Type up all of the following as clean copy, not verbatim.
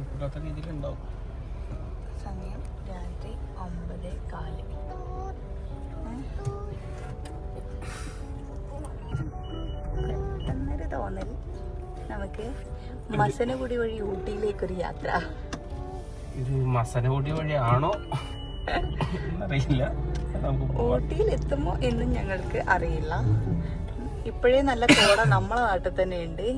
കുഴപ്പമില്ലാത്ത രീതിയിലുണ്ടാവും. സമയം രാത്രി 9:15. പെട്ടെന്നൊരു തോന്നൽ നമുക്ക് മസനഗുഡി വഴി ഊട്ടിയിലേക്കൊരു യാത്ര. ഇത് മസനഗുഡി വഴിയാണോ അറിയില്ല. ഊട്ടിയിൽ എത്തുമോ എന്നും ഞങ്ങൾക്ക് അറിയില്ല. ഇപ്പോഴേ നല്ല കോട നമ്മളെ നാട്ടിൽ തന്നെ ഉണ്ട്.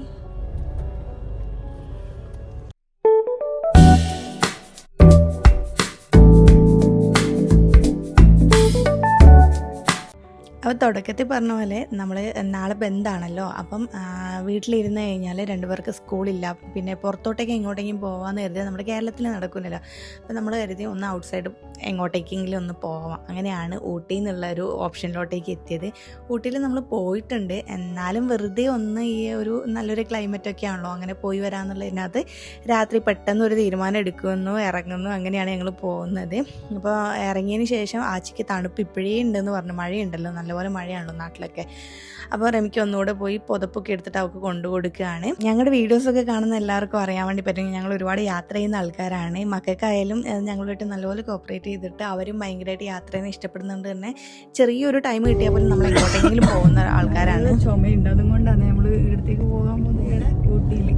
അപ്പോൾ തുടക്കത്തിൽ പറഞ്ഞ പോലെ നമ്മൾ നാളെ ബന്ധാണല്ലോ. അപ്പം വീട്ടിലിരുന്ന് കഴിഞ്ഞാൽ രണ്ടുപേർക്ക് സ്കൂളില്ല, പിന്നെ പുറത്തോട്ടേക്ക് എങ്ങോട്ടെങ്കിലും പോകാമെന്ന് കരുതി നമ്മുടെ കേരളത്തിൽ നടക്കുന്നില്ല. അപ്പം നമ്മൾ കരുതി ഒന്ന് ഔട്ട് സൈഡ് എങ്ങോട്ടേക്കെങ്കിലും ഒന്ന് പോവാം. അങ്ങനെയാണ് ഊട്ടി എന്നുള്ള ഒരു ഓപ്ഷനിലോട്ടേക്ക് എത്തിയത്. ഊട്ടിയിൽ നമ്മൾ പോയിട്ടുണ്ട്, എന്നാലും വെറുതെ ഒന്ന് ഈ ഒരു നല്ലൊരു ക്ലൈമറ്റൊക്കെ ആണല്ലോ, അങ്ങനെ പോയി വരാമെന്നുള്ളതിനകത്ത് രാത്രി പെട്ടെന്ന് ഒരു തീരുമാനം എടുക്കുന്നു, ഇറങ്ങുന്നു. അങ്ങനെയാണ് ഞങ്ങൾ പോകുന്നത്. അപ്പോൾ ഇറങ്ങിയതിന് ശേഷം ആച്ചിക്ക് തണുപ്പ് ഇപ്പോഴേ ഉണ്ടെന്ന് പറഞ്ഞു. മഴയുണ്ടല്ലോ, നല്ലപോലെ മഴയാണല്ലോ നാട്ടിലൊക്കെ. അപ്പോൾ റെമിക്ക് ഒന്നുകൂടെ പോയി പുതപ്പൊക്കെ എടുത്തിട്ട് അവൾക്ക് കൊണ്ടു കൊടുക്കുകയാണ്. ഞങ്ങളുടെ വീഡിയോസൊക്കെ കാണുന്ന എല്ലാവർക്കും അറിയാൻ വേണ്ടി പറ്റും, ഞങ്ങൾ ഒരുപാട് യാത്ര ചെയ്യുന്ന ആൾക്കാരാണ്. മക്കൾക്കായാലും ഞങ്ങളുമായിട്ട് നല്ലപോലെ കോപ്പറേറ്റ് ചെയ്തിട്ട് അവരും ഭയങ്കരമായിട്ട് യാത്ര ചെയ്യുന്നത് ഇഷ്ടപ്പെടുന്നുണ്ട്. തന്നെ ചെറിയൊരു ടൈം കിട്ടിയാൽ പോലും നമ്മൾ എങ്ങോട്ടെങ്കിലും പോകുന്ന ആൾക്കാരാണ്. ചുമയുണ്ട്, അതുകൊണ്ടാണ് നമ്മൾ ഇവിടത്തേക്ക് പോകാൻ പോകുന്നത്. ഊട്ടിയിൽ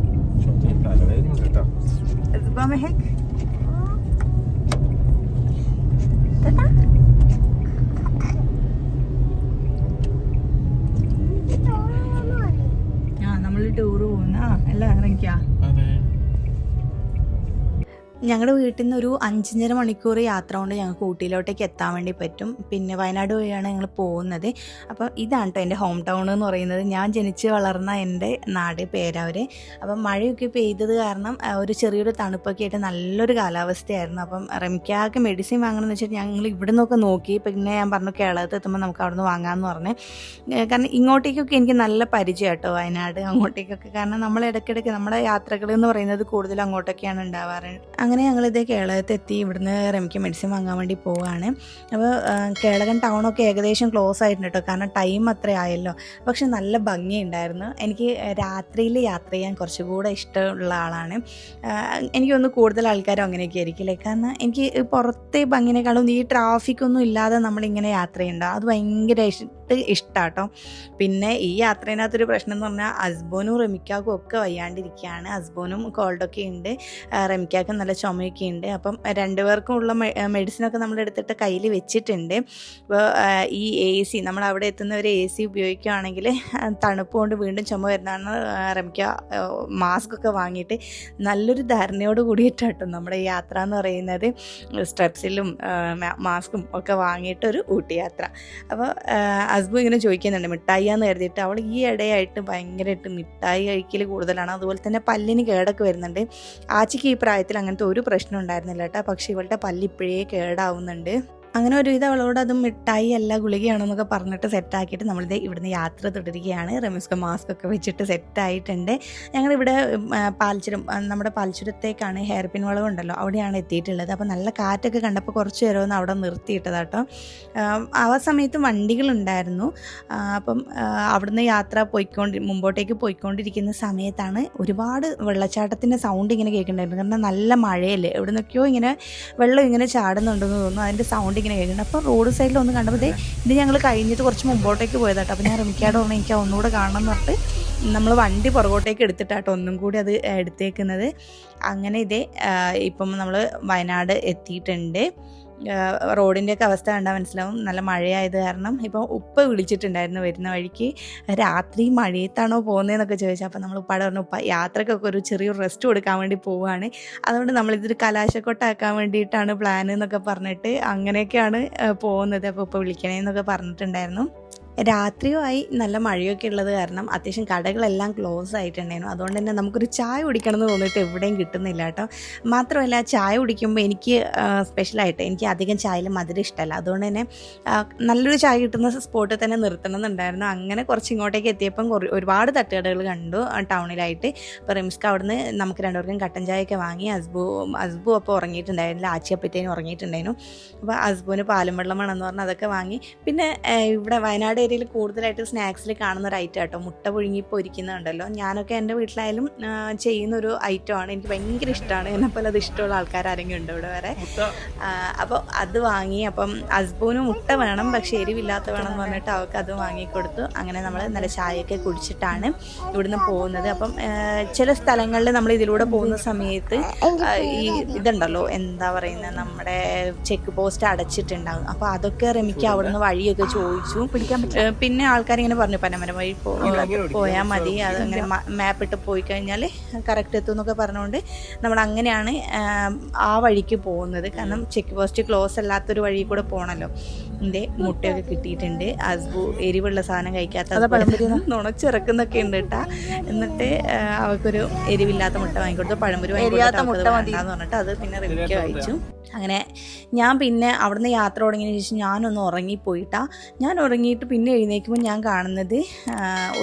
ടൂറ് പോകുന്ന എല്ലാം ഇറങ്ങിക്കാ. ഞങ്ങളുടെ വീട്ടിൽ നിന്ന് ഒരു 5.5 മണിക്കൂർ യാത്ര കൊണ്ട് ഞങ്ങൾക്ക് ഊട്ടിയിലോട്ടേക്ക് എത്താൻ വേണ്ടി പറ്റും. പിന്നെ വയനാട് വഴിയാണ് ഞങ്ങൾ പോകുന്നത്. അപ്പം ഇതാണ് കേട്ടോ എൻ്റെ ഹോം ടൗൺ എന്ന് പറയുന്നത്. ഞാൻ ജനിച്ച് വളർന്ന എൻ്റെ നാട് പേരാവൂർ. അപ്പം മഴയൊക്കെ പെയ്തത് കാരണം ഒരു ചെറിയൊരു തണുപ്പൊക്കെ ആയിട്ട് നല്ലൊരു കാലാവസ്ഥയായിരുന്നു. അപ്പം റെമിക്കാക്ക് മെഡിസിൻ വാങ്ങണമെന്ന് വെച്ചാൽ ഞങ്ങൾ ഇവിടെ നിന്നൊക്കെ നോക്കി. പിന്നെ ഞാൻ പറഞ്ഞു കേരളത്തിൽ എത്തുമ്പോൾ നമുക്ക് അവിടെ നിന്ന് വാങ്ങാമെന്ന് പറഞ്ഞ്. കാരണം ഇങ്ങോട്ടേക്കൊക്കെ എനിക്ക് നല്ല പരിചയം കേട്ടോ, വയനാട് അങ്ങോട്ടേക്കൊക്കെ. കാരണം നമ്മൾ ഇടയ്ക്കിടയ്ക്ക് നമ്മുടെ യാത്രകൾ എന്ന് പറയുന്നത് കൂടുതലും അങ്ങോട്ടൊക്കെയാണ് ഉണ്ടാവാറ്. അങ്ങനെ ഞങ്ങളിത് കേളകത്ത് എത്തി. ഇവിടുന്ന് റെമിക്ക് മെഡിസിൻ വാങ്ങാൻ വേണ്ടി പോവുകയാണ്. അപ്പോൾ കേളകൻ ടൗണൊക്കെ ഏകദേശം ക്ലോസ് ആയിട്ടുണ്ട് കേട്ടോ, കാരണം ടൈം അത്ര ആയല്ലോ. പക്ഷെ നല്ല ഭംഗിയുണ്ടായിരുന്നു. എനിക്ക് രാത്രിയിൽ യാത്ര ചെയ്യാൻ കുറച്ചുകൂടെ ഇഷ്ടമുള്ള ആളാണ്. എനിക്കൊന്ന് കൂടുതൽ ആൾക്കാരും അങ്ങനെയൊക്കെ ആയിരിക്കില്ലേ. കാരണം എനിക്ക് പുറത്തെ ഭംഗിനേക്കാളും ഈ ട്രാഫിക്കൊന്നും ഇല്ലാതെ നമ്മളിങ്ങനെ യാത്ര ചെയ്യുന്നുണ്ടോ, അത് ഭയങ്കര ഇഷ്ടാട്ടോ. പിന്നെ ഈ യാത്രേനകത്തൊരു പ്രശ്നം എന്ന് പറഞ്ഞാൽ ഹസ്ബോനും റെമിക്കാക്കും ഒക്കെ വയ്യാണ്ടിരിക്കുകയാണ്. ഹസ്ബോനും കോൾഡൊക്കെ ഉണ്ട്, റെമിക്കാക്കും നല്ല ചുമയൊക്കെ ഉണ്ട്. അപ്പം രണ്ടുപേർക്കും ഉള്ള മെഡിസിനൊക്കെ നമ്മൾ എടുത്തിട്ട് കയ്യിൽ വെച്ചിട്ടുണ്ട്. അപ്പോൾ ഈ AC നമ്മൾ അവിടെ എത്തുന്നവർ AC ഉപയോഗിക്കുകയാണെങ്കിൽ തണുപ്പ് കൊണ്ട് വീണ്ടും ചുമ വരുന്നതാണ്. റെമിക്ക മാസ്ക് ഒക്കെ വാങ്ങിയിട്ട് നല്ലൊരു ധാരണയോട് കൂടിയിട്ടാട്ടോ നമ്മുടെ ഈ യാത്ര എന്ന് പറയുന്നത്. സ്ട്രെപ്സിലും മാസ്കും ഒക്കെ വാങ്ങിയിട്ടൊരു ഊട്ടി യാത്ര. അപ്പോൾ ഹസ്ബു ഇങ്ങനെ ചോദിക്കുന്നുണ്ട് മിഠായിയാന്ന് കരുതിയിട്ട്. അവൾ ഈ ഇടയായിട്ട് ഭയങ്കരമായിട്ട് മിഠായി കഴിക്കൽ കൂടുതലാണ്. അതുപോലെ തന്നെ പല്ലിന് കേടൊക്കെ വരുന്നുണ്ട്. ആച്ചിക്ക് ഈ പ്രായത്തിൽ അങ്ങനത്തെ ഒരു പ്രശ്നം ഉണ്ടായിരുന്നില്ല കേട്ടോ, പക്ഷേ ഇവളുടെ പല്ല് ഇപ്പോഴേ കേടാവുന്നുണ്ട്. അങ്ങനെ ഒരുവിധം അവളോട് അത് മിഠായി അല്ല ഗുളികയാണെന്നൊക്കെ പറഞ്ഞിട്ട് സെറ്റാക്കിയിട്ട് നമ്മളിത് ഇവിടുന്ന് യാത്ര തുടരുകയാണ്. റെമിസ്ക മാസ്ക് ഒക്കെ വെച്ചിട്ട് സെറ്റായിട്ടുണ്ട്. ഞങ്ങളിവിടെ പാൽച്ചുരം, നമ്മുടെ പാൽച്ചുരത്തേക്കാണ് ഹെയർ പിൻ വളവുണ്ടല്ലോ, അവിടെയാണ് എത്തിയിട്ടുള്ളത്. അപ്പോൾ നല്ല കാറ്റൊക്കെ കണ്ടപ്പോൾ കുറച്ച് നേരമൊന്ന് അവിടെ നിർത്തിയിട്ടതാട്ടോ. ആ സമയത്ത് വണ്ടികളുണ്ടായിരുന്നു. അപ്പം അവിടുന്ന് യാത്ര മുമ്പോട്ടേക്ക് പോയിക്കൊണ്ടിരിക്കുന്ന സമയത്താണ് ഒരുപാട് വെള്ളച്ചാട്ടത്തിൻ്റെ സൗണ്ട് ഇങ്ങനെ കേൾക്കുന്നുണ്ടായിരുന്നു. കാരണം നല്ല മഴയല്ലേ, എവിടെ നിന്നൊക്കെയോ ഇങ്ങനെ വെള്ളം ഇങ്ങനെ ചാടുന്നുണ്ടെന്ന് തോന്നുന്നു. അതിൻ്റെ സൗണ്ട് ഇങ്ങനെ കേൾക്കുന്നുണ്ട്. അപ്പോൾ റോഡ് സൈഡിൽ ഒന്ന് കണ്ടപ്പോൾ ഇത് ഞങ്ങൾ കഴിഞ്ഞിട്ട് കുറച്ച് മുമ്പോട്ടേക്ക് പോയതാട്ടോ. അപ്പോൾ ഞാൻ റെമിക്കാട് പറഞ്ഞു എനിക്ക് ഒന്നുകൂടെ കാണണം എന്ന് പറഞ്ഞിട്ട് നമ്മൾ വണ്ടി പുറകോട്ടേക്ക് എടുത്തിട്ടാട്ടോ ഒന്നും കൂടി അത് എടുത്തേക്കുന്നത്. അങ്ങനെ ഇപ്പം നമ്മൾ വയനാട് എത്തിയിട്ടുണ്ട്. റോഡിൻ്റെയൊക്കെ അവസ്ഥ കണ്ടാൽ മനസ്സിലാവും. നല്ല മഴയായത് കാരണം ഇപ്പോൾ ഉപ്പ വിളിച്ചിട്ടുണ്ടായിരുന്നു വരുന്ന വഴിക്ക്, രാത്രി മഴയത്താണോ പോകുന്നതെന്നൊക്കെ ചോദിച്ചാൽ. അപ്പോൾ നമ്മൾ ഉപ്പാട് പറഞ്ഞു ഉപ്പ യാത്രക്കൊക്കെ ഒരു ചെറിയൊരു റെസ്റ്റ് കൊടുക്കാൻ വേണ്ടി പോവുകയാണ്, അതുകൊണ്ട് നമ്മളിതൊരു കലാശക്കൊട്ടാക്കാൻ വേണ്ടിയിട്ടാണ് പ്ലാൻ എന്നൊക്കെ പറഞ്ഞിട്ട് അങ്ങനെയൊക്കെയാണ് പോകുന്നത്. അപ്പോൾ ഉപ്പ വിളിക്കണേന്നൊക്കെ പറഞ്ഞിട്ടുണ്ടായിരുന്നു. രാത്രിയുമായി നല്ല മഴയൊക്കെ ഉള്ളത് കാരണം അത്യാവശ്യം കടകളെല്ലാം ക്ലോസ് ആയിട്ടുണ്ടായിരുന്നു. അതുകൊണ്ട് തന്നെ നമുക്കൊരു ചായ കുടിക്കണമെന്ന് തോന്നിയിട്ട് എവിടെയും കിട്ടുന്നില്ല കേട്ടോ. മാത്രമല്ല ചായ കുടിക്കുമ്പോൾ എനിക്ക് സ്പെഷ്യലായിട്ട് എനിക്ക് അധികം ചായയിൽ മധുരം ഇഷ്ടമല്ല. അതുകൊണ്ട് തന്നെ നല്ലൊരു ചായ കിട്ടുന്ന സ്പോട്ടിൽ തന്നെ നിർത്തണം എന്നുണ്ടായിരുന്നു. അങ്ങനെ കുറച്ച് ഇങ്ങോട്ടേക്ക് എത്തിയപ്പം ഒരുപാട് തട്ടുകടകൾ കണ്ടു ടൗണിലായിട്ട്. അപ്പോൾ റിംസ്ക്ക് അവിടുന്ന് നമുക്ക് രണ്ടുപേർക്കും കട്ടൻ ചായയൊക്കെ വാങ്ങി. ഹസ്ബു അപ്പോൾ ഉറങ്ങിയിട്ടുണ്ടായിരുന്നില്ല, ആച്ചിയപ്പത്തേനും ഉറങ്ങിയിട്ടുണ്ടായിരുന്നു. അപ്പോൾ ഹസ്ബുവിന് പാലും വെള്ളമാണെന്ന് പറഞ്ഞാൽ അതൊക്കെ വാങ്ങി. പിന്നെ ഇവിടെ വയനാട് ഏരിയയിൽ കൂടുതലായിട്ട് സ്നാക്സിൽ കാണുന്ന ഒരു ഐറ്റം കേട്ടോ, മുട്ട പുഴുങ്ങി പൊരിക്കുന്നുണ്ടല്ലോ. ഞാനൊക്കെ എൻ്റെ വീട്ടിലായാലും ചെയ്യുന്നൊരു ഐറ്റമാണ്. എനിക്ക് ഭയങ്കര ഇഷ്ടമാണ്. എന്നെപ്പോലെ അത് ഇഷ്ടമുള്ള ആൾക്കാർ ആരെങ്കിലും ഉണ്ട് ഇവിടെ വരെ. അപ്പോൾ അത് വാങ്ങി. അപ്പം ഹസ്ബൂന് മുട്ട വേണം, പക്ഷേ എരിവില്ലാത്ത വേണം എന്ന് പറഞ്ഞിട്ട് അവൾക്ക് അത് വാങ്ങിക്കൊടുത്തു. അങ്ങനെ നമ്മൾ നല്ല ചായയൊക്കെ കുടിച്ചിട്ടാണ് ഇവിടുന്ന് പോകുന്നത്. അപ്പം ചില സ്ഥലങ്ങളിൽ നമ്മൾ ഇതിലൂടെ പോകുന്ന സമയത്ത് ഈ ഇതുണ്ടല്ലോ, എന്താ പറയുന്നത്, നമ്മുടെ ചെക്ക് പോസ്റ്റ് അടച്ചിട്ടുണ്ടാകും. അപ്പോൾ അതൊക്കെ റെമിക്ക് അവിടുന്ന് വഴിയൊക്കെ ചോദിച്ചു. പിടിക്കാൻ പറ്റും. പിന്നെ ആൾക്കാരിങ്ങനെ പറഞ്ഞു പനമരം വഴി പോയാൽ മതി, അത് അങ്ങനെ മാപ്പ് ഇട്ട് പോയി കഴിഞ്ഞാൽ കറക്റ്റ് എത്തും എന്നൊക്കെ പറഞ്ഞുകൊണ്ട് നമ്മൾ അങ്ങനെയാണ് ആ വഴിക്ക് പോകുന്നത്. കാരണം ചെക്ക് പോസ്റ്റ് ക്ലോസ് അല്ലാത്തൊരു വഴി കൂടെ പോകണമല്ലോ. എൻ്റെ മുട്ടയൊക്കെ കിട്ടിയിട്ടുണ്ട്. ഹസ്ബു എരിവുള്ള സാധനം കഴിക്കാത്ത നുണച്ചിറക്കുന്നൊക്കെ ഉണ്ട് കേട്ടാ. എന്നിട്ട് അവൾക്കൊരു എരിവില്ലാത്ത മുട്ട വാങ്ങിക്കൊടുത്തു. പഴംപൊരി വാങ്ങിക്കൊടുത്താന്ന് പറഞ്ഞിട്ട് അത് പിന്നെ റെമിക്ക് കഴിച്ചു. അങ്ങനെ ഞാൻ പിന്നെ അവിടുന്ന് യാത്ര തുടങ്ങിയതിന് ശേഷം ഞാനൊന്ന് ഉറങ്ങിപ്പോയിട്ടാ. ഞാൻ ഉറങ്ങിയിട്ട് പിന്നെ എഴുന്നേൽക്കുമ്പോൾ ഞാൻ കാണുന്നത്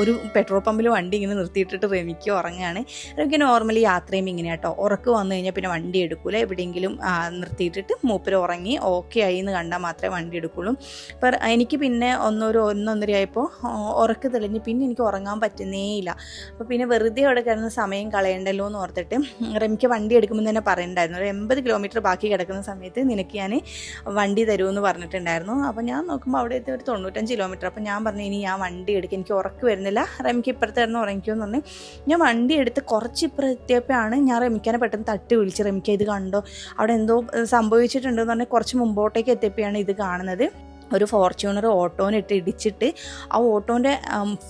ഒരു പെട്രോൾ പമ്പിൽ വണ്ടി ഇങ്ങനെ നിർത്തിയിട്ടിട്ട് റെമിക്ക് ഉറങ്ങുകയാണ്. റെമിക്ക് നോർമലി യാത്ര ചെയ്യുമ്പോൾ ഇങ്ങനെ കേട്ടോ, ഉറക്ക് വന്നു കഴിഞ്ഞാൽ പിന്നെ വണ്ടി എടുക്കൂല. എവിടെയെങ്കിലും നിർത്തിയിട്ടിട്ട് മൂപ്പര് ഉറങ്ങി ഓക്കെ ആയി എന്ന് കണ്ടാൽ മാത്രമേ വണ്ടി എടുക്കുള്ളൂ. അപ്പം എനിക്ക് പിന്നെ ഒന്നൊന്നര ആയപ്പോൾ ഉറക്ക് തെളിഞ്ഞ് പിന്നെ എനിക്ക് ഉറങ്ങാൻ പറ്റുന്നേയില്ല. അപ്പോൾ പിന്നെ വെറുതെ അവിടെ കിടന്ന് സമയം കളയണ്ടല്ലോ എന്ന് ഓർത്തിട്ട് റെമിക്ക് വണ്ടി എടുക്കുമ്പോൾ തന്നെ പറയുന്നുണ്ടായിരുന്നു, ഒരു 80 കിലോമീറ്റർ ബാക്കി കിടക്കുന്ന സമയത്ത് നിനക്ക് ഞാൻ വണ്ടി തരുമെന്ന് പറഞ്ഞിട്ടുണ്ടായിരുന്നു. അപ്പോൾ ഞാൻ നോക്കുമ്പോൾ അവിടെ എത്തി ഒരു 95 കിലോമീറ്റർ. അപ്പോൾ ഞാൻ പറഞ്ഞു ഇനി ഞാൻ വണ്ടി എടുക്കുക, എനിക്ക് ഉറക്ക് വരുന്നില്ല, റെമിക്ക് ഇപ്പുറത്ത് കിടന്ന് ഉറങ്ങിക്കുമെന്ന് പറഞ്ഞ് ഞാൻ വണ്ടി എടുത്ത് കുറച്ച് ഇപ്പുറം എത്തിയപ്പോഴാണ് ഞാൻ റെമിക്കാനെ പെട്ടെന്ന് തട്ടി വിളിച്ച്, റെമിക്ക ഇത് കണ്ടോ, അവിടെ എന്തോ സംഭവിച്ചിട്ടുണ്ടെന്ന് പറഞ്ഞ് കുറച്ച് മുമ്പോട്ടേക്ക് എത്തിയപ്പോഴാണ് ഇത് കാണുന്നത്. ഒരു ഫോർച്യൂണർ ഓട്ടോനിട്ട് ഇടിച്ചിട്ട് ആ ഓട്ടോൻ്റെ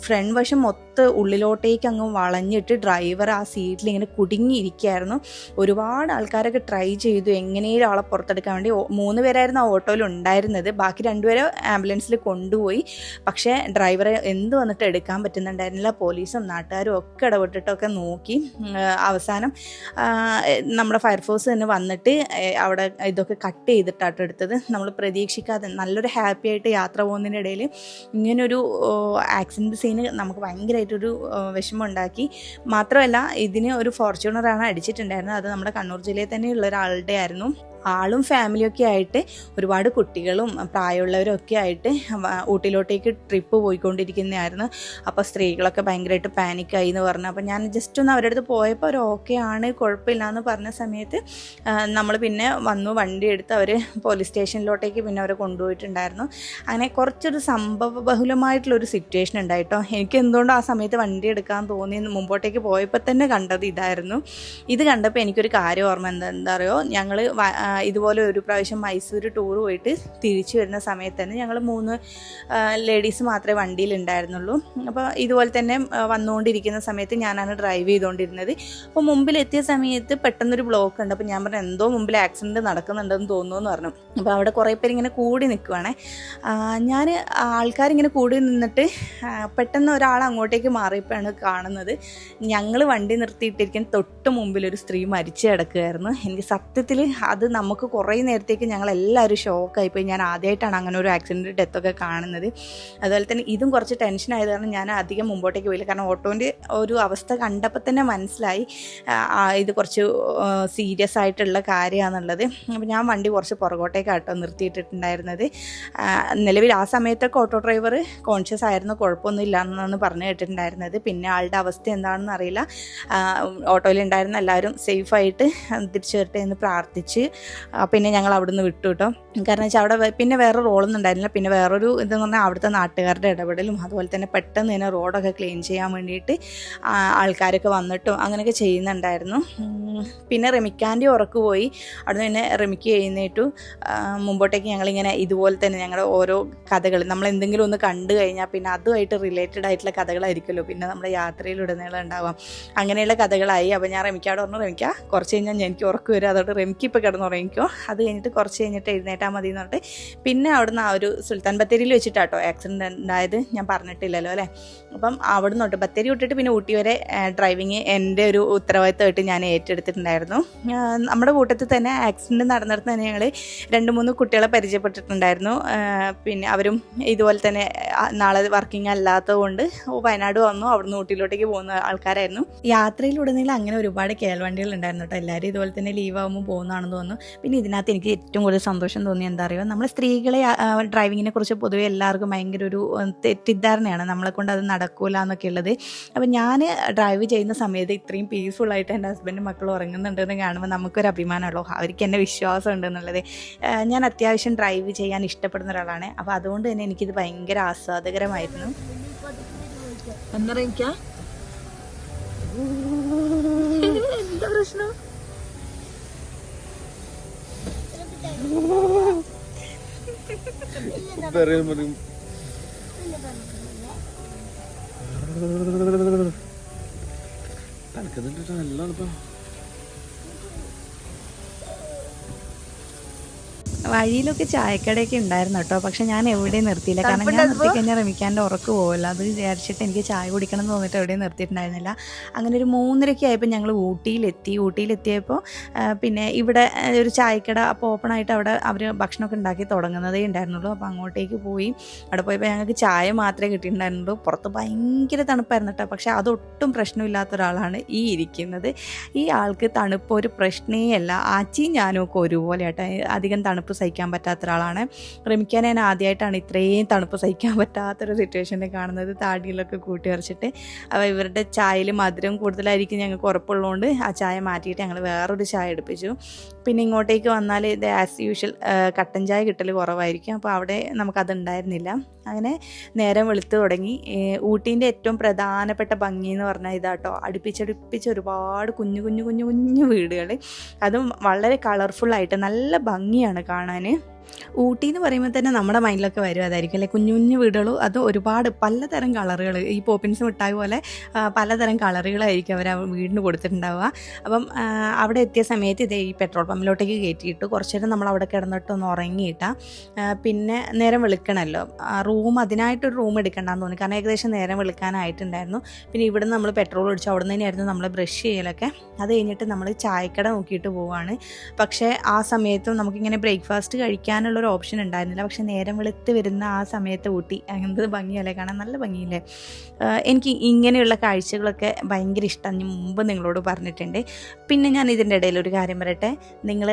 ഫ്രണ്ട് വശം മൊത്തം ഉള്ളിലോട്ടേക്ക് അങ്ങ് വളഞ്ഞിട്ട് ഡ്രൈവർ ആ സീറ്റിൽ ഇങ്ങനെ കുടുങ്ങിയിരിക്കുകയായിരുന്നു. ഒരുപാട് ആൾക്കാരൊക്കെ ട്രൈ ചെയ്തു എങ്ങനെയും ആളെ പുറത്തെടുക്കാൻ വേണ്ടി. 3 പേരായിരുന്നു ആ ഓട്ടോയിൽ ഉണ്ടായിരുന്നത്. ബാക്കി 2 പേരെ ആംബുലൻസിൽ കൊണ്ടുപോയി. പക്ഷേ ഡ്രൈവറെ എന്ത് വന്നിട്ട് എടുക്കാൻ പറ്റുന്നുണ്ടായിരുന്നില്ല. പോലീസും നാട്ടുകാരും ഒക്കെ ഇടപെട്ടിട്ടൊക്കെ നോക്കി. അവസാനം നമ്മുടെ ഫയർഫോഴ്സ് തന്നെ വന്നിട്ട് അവിടെ ഇതൊക്കെ കട്ട് ചെയ്തിട്ടാട്ടോ എടുത്തത്. നമ്മൾ പ്രതീക്ഷിക്കാതെ നല്ലൊരു ഹാപ്പി ആയിട്ട് യാത്ര പോകുന്നതിനിടയിൽ ഇങ്ങനൊരു ആക്സിഡൻറ്റ് സീന് നമുക്ക് ഭയങ്കരമായിട്ടൊരു വിഷമം ഉണ്ടാക്കി. മാത്രമല്ല ഇതിന് ഒരു ഫോർച്യൂണറാണ് അടിച്ചിട്ടുണ്ടായിരുന്നത്. അത് നമ്മുടെ കണ്ണൂർ ജില്ലയിൽ തന്നെയുള്ള ഒരാളുടെ ആയിരുന്നു. ആളും ഫാമിലിയൊക്കെ ആയിട്ട് ഒരുപാട് കുട്ടികളും പ്രായമുള്ളവരും ഒക്കെ ആയിട്ട് ഊട്ടിയിലോട്ടേക്ക് ട്രിപ്പ് പോയിക്കൊണ്ടിരിക്കുന്നതായിരുന്നു. അപ്പോൾ സ്ത്രീകളൊക്കെ ഭയങ്കരമായിട്ട് പാനിക്കായി എന്ന് പറഞ്ഞു. അപ്പോൾ ഞാൻ ജസ്റ്റ് ഒന്ന് അവരുടെ അടുത്ത് പോയപ്പോൾ അവർ ഓക്കെ ആണ്, കുഴപ്പമില്ല എന്ന് പറഞ്ഞ സമയത്ത് നമ്മൾ പിന്നെ വന്നു, വണ്ടി എടുത്ത് അവർ പോലീസ് സ്റ്റേഷനിലോട്ടേക്ക് പിന്നെ അവരെ കൊണ്ടുപോയിട്ടുണ്ടായിരുന്നു. അങ്ങനെ കുറച്ചൊരു സംഭവബഹുലമായിട്ടുള്ളൊരു സിറ്റുവേഷൻ ഉണ്ടായിട്ടോ. എനിക്ക് എന്തുകൊണ്ടോ ആ സമയത്ത് വണ്ടി എടുക്കാൻ തോന്നി. മുമ്പോട്ടേക്ക് പോയപ്പോൾ തന്നെ കണ്ടത് ഇതായിരുന്നു. ഇത് കണ്ടപ്പോൾ എനിക്കൊരു കാര്യം ഓർമ്മ എന്താ അറിയോ, ഞങ്ങൾ ഇതുപോലെ ഒരു പ്രാവശ്യം മൈസൂർ ടൂർ പോയിട്ട് തിരിച്ചു വരുന്ന സമയത്ത് തന്നെ ഞങ്ങൾ 3 ലേഡീസ് മാത്രമേ വണ്ടിയിൽ ഉണ്ടായിരുന്നുള്ളൂ. അപ്പോൾ ഇതുപോലെ തന്നെ വന്നുകൊണ്ടിരിക്കുന്ന സമയത്ത് ഞാനാണ് ഡ്രൈവ് ചെയ്തുകൊണ്ടിരുന്നത്. അപ്പോൾ മുമ്പിലെത്തിയ സമയത്ത് പെട്ടെന്നൊരു ബ്ലോക്ക് ഉണ്ട്. അപ്പോൾ ഞാൻ പറഞ്ഞു എന്തോ മുമ്പിൽ ആക്സിഡൻറ്റ് നടക്കുന്നുണ്ടെന്ന് തോന്നുന്നു എന്ന് പറഞ്ഞു. അപ്പോൾ അവിടെ കുറേ പേര് ഇങ്ങനെ കൂടി നിൽക്കുവാണേ. ഞാൻ ആൾക്കാരിങ്ങനെ കൂടി നിന്നിട്ട് പെട്ടെന്ന് ഒരാൾ അങ്ങോട്ടേക്ക് മാറിയപ്പോഴാണ് കാണുന്നത് ഞങ്ങൾ വണ്ടി നിർത്തിയിട്ടിരിക്കുന്ന തൊട്ട് മുമ്പിൽ ഒരു സ്ത്രീ മരിച്ചു കിടക്കുകയായിരുന്നു. എനിക്ക് സത്യത്തിൽ അത് നമുക്ക് കുറേ നേരത്തേക്ക് ഞങ്ങളെല്ലാവരും ഷോക്കായിപ്പോയി. ഞാൻ ആദ്യമായിട്ടാണ് അങ്ങനെ ഒരു ആക്സിഡൻറ്റ് ഡെത്തൊക്കെ കാണുന്നത്. അതുപോലെ തന്നെ ഇതും കുറച്ച് ടെൻഷൻ ആയത് കാരണം ഞാൻ അധികം മുമ്പോട്ടേക്ക് പോയില്ല. കാരണം ഓട്ടോൻ്റെ ഒരു അവസ്ഥ കണ്ടപ്പോൾ തന്നെ മനസ്സിലായി ഇത് കുറച്ച് സീരിയസ് ആയിട്ടുള്ള കാര്യമാണെന്നുള്ളത്. അപ്പോൾ ഞാൻ വണ്ടി കുറച്ച് പുറകോട്ടേക്കാട്ടോ നിർത്തിയിട്ടിട്ടുണ്ടായിരുന്നത്. നിലവിൽ ആ സമയത്തൊക്കെ ഓട്ടോ ഡ്രൈവർ കോൺഷ്യസ് ആയിരുന്നു, കുഴപ്പമൊന്നും ഇല്ലയെന്നാണ് പറഞ്ഞു കേട്ടിട്ടുണ്ടായിരുന്നത്. പിന്നെ ആളുടെ അവസ്ഥ എന്താണെന്ന് അറിയില്ല. ഓട്ടോയിലുണ്ടായിരുന്ന എല്ലാവരും സേഫായിട്ട് തിരിച്ചു വരട്ടെ എന്ന് പ്രാർത്ഥിച്ച് പിന്നെ ഞങ്ങൾ അവിടുന്ന് വിട്ടു കേട്ടോ. കാരണം വെച്ചാൽ അവിടെ പിന്നെ വേറെ റോളൊന്നും ഉണ്ടായിരുന്നില്ല. പിന്നെ വേറൊരു ഇതെന്ന് പറഞ്ഞാൽ അവിടുത്തെ നാട്ടുകാരുടെ ഇടപെടലും അതുപോലെ തന്നെ പെട്ടെന്ന് തന്നെ റോഡൊക്കെ ക്ലീൻ ചെയ്യാൻ വേണ്ടിയിട്ട് ആൾക്കാരൊക്കെ വന്നിട്ടും അങ്ങനെയൊക്കെ ചെയ്യുന്നുണ്ടായിരുന്നു. പിന്നെ റെമിക്കാൻ്റെ ഉറക്ക് പോയി. അവിടെ നിന്ന് റെമിക്ക് എഴുന്നേറ്റു. മുമ്പോട്ടേക്ക് ഞങ്ങളിങ്ങനെ ഇതുപോലെ തന്നെ ഞങ്ങളുടെ ഓരോ കഥകൾ നമ്മൾ എന്തെങ്കിലും ഒന്ന് കണ്ടു കഴിഞ്ഞാൽ പിന്നെ അതുമായിട്ട് റിലേറ്റഡ് ആയിട്ടുള്ള കഥകളായിരിക്കുമല്ലോ പിന്നെ നമ്മുടെ യാത്രയിലുടനീളം ഉണ്ടാവാം. അങ്ങനെയുള്ള കഥകളായി. അപ്പോൾ ഞാൻ റെമിക്കാട് പറഞ്ഞു, റെമിക്ക കുറച്ച് കഴിഞ്ഞാൽ എനിക്ക് ഉറക്ക് വരും, അതോട് റെമിക്ക് ഇപ്പോൾ കിടന്നുറങ്ങിക്കോ, അത് കഴിഞ്ഞിട്ട് കുറച്ച് കഴിഞ്ഞിട്ട് എഴുന്നേറ്റാൽ മതി എന്ന് പറഞ്ഞിട്ട് പിന്നെ അവിടുന്ന് ആ ഒരു സുൽത്താൻ ബത്തേരിയിൽ വെച്ചിട്ടാട്ടോ ആക്സിഡൻറ്റ് ഉണ്ടായത്. ഞാൻ പറഞ്ഞിട്ടില്ലല്ലോ അല്ലേ. അപ്പം അവിടുന്ന് തൊട്ട് ബത്തേരി വിട്ടിട്ട് പിന്നെ ഊട്ടി വരെ ഡ്രൈവിങ് എൻ്റെ ഒരു ഉത്തരവാദിത്തമായിട്ട് ഞാൻ ഏറ്റെടുത്തിട്ടുണ്ടായിരുന്നു. നമ്മുടെ കൂട്ടത്തിൽ തന്നെ ആക്സിഡൻറ്റ് നടന്നിടത്ത് തന്നെ ഞങ്ങൾ 2-3 കുട്ടികളെ പരിചയപ്പെട്ടിട്ടുണ്ടായിരുന്നു. പിന്നെ അവരും ഇതുപോലെ തന്നെ നാളെ വർക്കിംഗ് അല്ലാത്തത് കൊണ്ട് വയനാട് വന്നു, അവിടുന്ന് ഊട്ടിയിലോട്ടേക്ക് പോകുന്ന ആൾക്കാരായിരുന്നു. യാത്രയിലുടനീളം അങ്ങനെ ഒരുപാട് കേൾവണ്ടികൾ ഉണ്ടായിരുന്നു കേട്ടോ. എല്ലാവരും ഇതുപോലെ തന്നെ ലീവ് ആകുമ്പോൾ പോകുന്നതാണെന്ന് തോന്നുന്നു. പിന്നെ ഇതിനകത്ത് എനിക്ക് ഏറ്റവും കൂടുതൽ സന്തോഷം തോന്നി എന്താ അറിയുമോ, നമ്മൾ സ്ത്രീകളെ ഡ്രൈവിങ്ങിനെ കുറിച്ച് പൊതുവെ എല്ലാവർക്കും ഭയങ്കര ഒരു തെറ്റിദ്ധാരണയാണ്, നമ്മളെ കൊണ്ട് അത് നടക്കൂല എന്നൊക്കെ ഉള്ളത്. അപ്പം ഞാൻ ഡ്രൈവ് ചെയ്യുന്ന സമയത്ത് ഇത്രയും പീസ്ഫുള്ളായിട്ട് എൻ്റെ ഹസ്ബൻഡും മക്കളും ഉറങ്ങുന്നുണ്ടെന്ന് കാണുമ്പോൾ നമുക്കൊരു അഭിമാനമുള്ളൂ, അവർക്ക് എന്നെ വിശ്വാസം ഉണ്ടെന്നുള്ളത്. ഞാൻ അത്യാവശ്യം ഡ്രൈവ് ചെയ്യാൻ ഇഷ്ടപ്പെടുന്ന ഒരാളാണ്. അപ്പോൾ അതുകൊണ്ട് തന്നെ എനിക്കിത് ഭയങ്കര ആസ്വാദകരമായിരുന്നു. എന്താ പ്രശ്നം? വഴിയിലൊക്കെ ചായക്കടയൊക്കെ ഉണ്ടായിരുന്നു കേട്ടോ. പക്ഷെ ഞാൻ എവിടെയും നിർത്തിയില്ല, കാരണം ഞാൻ നിർത്തി കഴിഞ്ഞാൽ റമിക്കാൻ്റെ ഉറക്ക് പോകില്ല. അത് വിചാരിച്ചിട്ട് എനിക്ക് ചായ കുടിക്കണം എന്ന് തോന്നിയിട്ട് എവിടെയും നിർത്തിയിട്ടുണ്ടായിരുന്നില്ല. അങ്ങനെ ഒരു 3:30 ആയപ്പോൾ ഞങ്ങൾ ഊട്ടിയിലെത്തിയപ്പോൾ പിന്നെ ഇവിടെ ഒരു ചായക്കട അപ്പോൾ ഓപ്പണായിട്ട് അവിടെ അവർ ഭക്ഷണമൊക്കെ ഉണ്ടാക്കി തുടങ്ങുന്നതേ ഉണ്ടായിരുന്നുള്ളൂ. അപ്പോൾ അങ്ങോട്ടേക്ക് പോയി. അവിടെ പോയപ്പോൾ ഞങ്ങൾക്ക് ചായ മാത്രമേ കിട്ടിയിട്ടുണ്ടായിരുന്നുള്ളൂ. പുറത്ത് ഭയങ്കര തണുപ്പായിരുന്നു കേട്ടോ. പക്ഷേ അതൊട്ടും പ്രശ്നമില്ലാത്ത ഒരാളാണ് ഈ ഇരിക്കുന്നത്. ഈ ആൾക്ക് തണുപ്പ് ഒരു പ്രശ്നമേ അല്ല. ആച്ചിയും ഞാനും ഒക്കെ ഒരുപോലെ കേട്ടോ. അധികം തണുപ്പ് സഹിക്കാൻ പറ്റാത്ത ഒരാളാണ്. റമിക്കാൻ ഞാൻ ആദ്യമായിട്ടാണ് ഇത്രയും തണുപ്പ് സഹിക്കാൻ പറ്റാത്തൊരു സിറ്റുവേഷനിൽ കാണുന്നത്, താടിയിലൊക്കെ കൂട്ടി വരച്ചിട്ട്. അപ്പോൾ ഇവരുടെ ചായയിൽ മധുരം കൂടുതലായിരിക്കും ഞങ്ങൾക്ക് ഉറപ്പുള്ളതുകൊണ്ട് ആ ചായ മാറ്റിയിട്ട് ഞങ്ങൾ വേറൊരു ചായ എടുപ്പിച്ചു. പിന്നെ ഇങ്ങോട്ടേക്ക് വന്നാൽ ഇത് ആസ് യൂഷ്വൽ കട്ടൻ ചായ കിട്ടൽ കുറവായിരിക്കും. അപ്പോൾ അവിടെ നമുക്കതുണ്ടായിരുന്നില്ല. അങ്ങനെ നേരം വെളുത്ത് തുടങ്ങി. ഊട്ടീൻ്റെ ഏറ്റവും പ്രധാനപ്പെട്ട ഭംഗി എന്ന് പറഞ്ഞാൽ ഇതാട്ടോ, അടുപ്പിച്ചടുപ്പിച്ച് ഒരുപാട് കുഞ്ഞു കുഞ്ഞു കുഞ്ഞു കുഞ്ഞു വീടുകൾ, അതും വളരെ കളർഫുള്ളായിട്ട് നല്ല ഭംഗിയാണ് കാണാൻ. ഊട്ടി എന്ന് പറയുമ്പോൾ തന്നെ നമ്മുടെ മൈൻഡിലൊക്കെ വരും അതായിരിക്കും അല്ലേ, കുഞ്ഞു കുഞ്ഞു വീടുകളും അത് ഒരുപാട് പലതരം കളറുകൾ, ഈ പോപ്പിൻസ് മിഠായി പോലെ പലതരം കളറുകളായിരിക്കും അവർ വീടിന് കൊടുത്തിട്ടുണ്ടാവുക. അപ്പം അവിടെ എത്തിയ സമയത്ത് ഇതേ ഈ പെട്രോൾ പമ്പിലോട്ടേക്ക് കയറ്റിയിട്ട് കുറച്ച് നേരം നമ്മൾ അവിടെ കിടന്നിട്ടൊന്ന് ഉറങ്ങിയിട്ടാ. പിന്നെ നേരം വെളുക്കണമല്ലോ, അതിനായിട്ടൊരു റൂം എടുക്കണ്ടെന്ന് തോന്നി, കാരണം ഏകദേശം നേരം വെളുക്കാനായിട്ടുണ്ടായിരുന്നു. പിന്നെ ഇവിടുന്ന് നമ്മൾ പെട്രോൾ ഒഴിച്ചു അവിടെ നിന്ന് തന്നെയായിരുന്നു നമ്മൾ ബ്രഷ് ചെയ്യലൊക്കെ. അത് കഴിഞ്ഞിട്ട് നമ്മൾ ചായക്കട നോക്കിയിട്ട് പോവുകയാണ്. പക്ഷേ ആ സമയത്തും നമുക്കിങ്ങനെ ബ്രേക്ക്ഫാസ്റ്റ് കഴിക്കാനുള്ളൊരു ഓപ്ഷൻ ഉണ്ടായിരുന്നില്ല. പക്ഷെ നേരം വെളുത്ത് വരുന്ന ആ സമയത്ത് ഊട്ടി എന്ത് ഭംഗിയല്ലേ കാണാൻ, നല്ല ഭംഗിയില്ലേ. എനിക്ക് ഇങ്ങനെയുള്ള കാഴ്ചകളൊക്കെ ഭയങ്കര ഇഷ്ടം, ഞാൻ മുമ്പ് നിങ്ങളോട് പറഞ്ഞിട്ടുണ്ട്. പിന്നെ ഞാൻ ഇതിൻ്റെ ഇടയിൽ ഒരു കാര്യം പറയട്ടെ, നിങ്ങൾ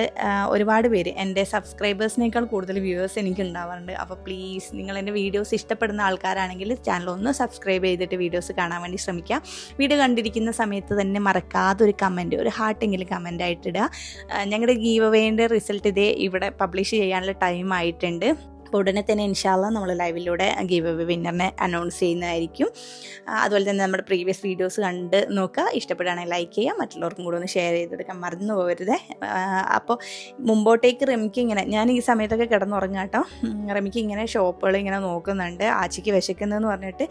ഒരുപാട് പേര് എൻ്റെ സബ്സ്ക്രൈബേഴ്സിനേക്കാൾ കൂടുതൽ വ്യൂവേഴ്സ് എനിക്ക് ഉണ്ടാവാറുണ്ട്. അപ്പോൾ പ്ലീസ് നിങ്ങൾ എൻ്റെ വീഡിയോസ് ഇഷ്ടപ്പെടുന്ന ആൾക്കാരാണെങ്കിൽ ചാനൽ ഒന്ന് സബ്സ്ക്രൈബ് ചെയ്തിട്ട് വീഡിയോസ് കാണാൻ വേണ്ടി ശ്രമിക്കുക. വീഡിയോ കണ്ടിരിക്കുന്ന സമയത്ത് തന്നെ മറക്കാതെ ഒരു കമൻറ്റ്, ഒരു ഹാർട്ടെങ്കിലും കമൻ്റ് ആയിട്ടിടുക. ഞങ്ങളുടെ ഗീവ് അവേൻ്റെ റിസൾട്ട് ഇതേ ഇവിടെ പബ്ലിഷ് ചെയ്യാനുള്ള ടൈം ആയിട്ടുണ്ട്. അപ്പോൾ ഉടനെ തന്നെ ഇൻഷാല്ലാ നമ്മൾ ലൈവിലൂടെ ഗീവ് അവേ വിന്നറിനെ അനൗൺസ് ചെയ്യുന്നതായിരിക്കും. അതുപോലെ തന്നെ നമ്മുടെ പ്രീവിയസ് വീഡിയോസ് കണ്ട് നോക്കുക, ഇഷ്ടപ്പെടുകയാണെങ്കിൽ ലൈക്ക് ചെയ്യുക, മറ്റുള്ളവർക്കും കൂടെ ഒന്ന് ഷെയർ ചെയ്തെടുക്കാൻ മറന്നു പോകരുത്. അപ്പോൾ മുമ്പോട്ടേക്ക് റമിക്ക് ഇങ്ങനെ, ഞാൻ ഈ സമയത്തൊക്കെ കിടന്നുറങ്ങാം കേട്ടോ, റമിക്ക് ഇങ്ങനെ ഷോപ്പുകൾ ഇങ്ങനെ നോക്കുന്നുണ്ട്. ആച്ചിക്ക് വിശക്കുന്നതെന്ന് പറഞ്ഞിട്ട്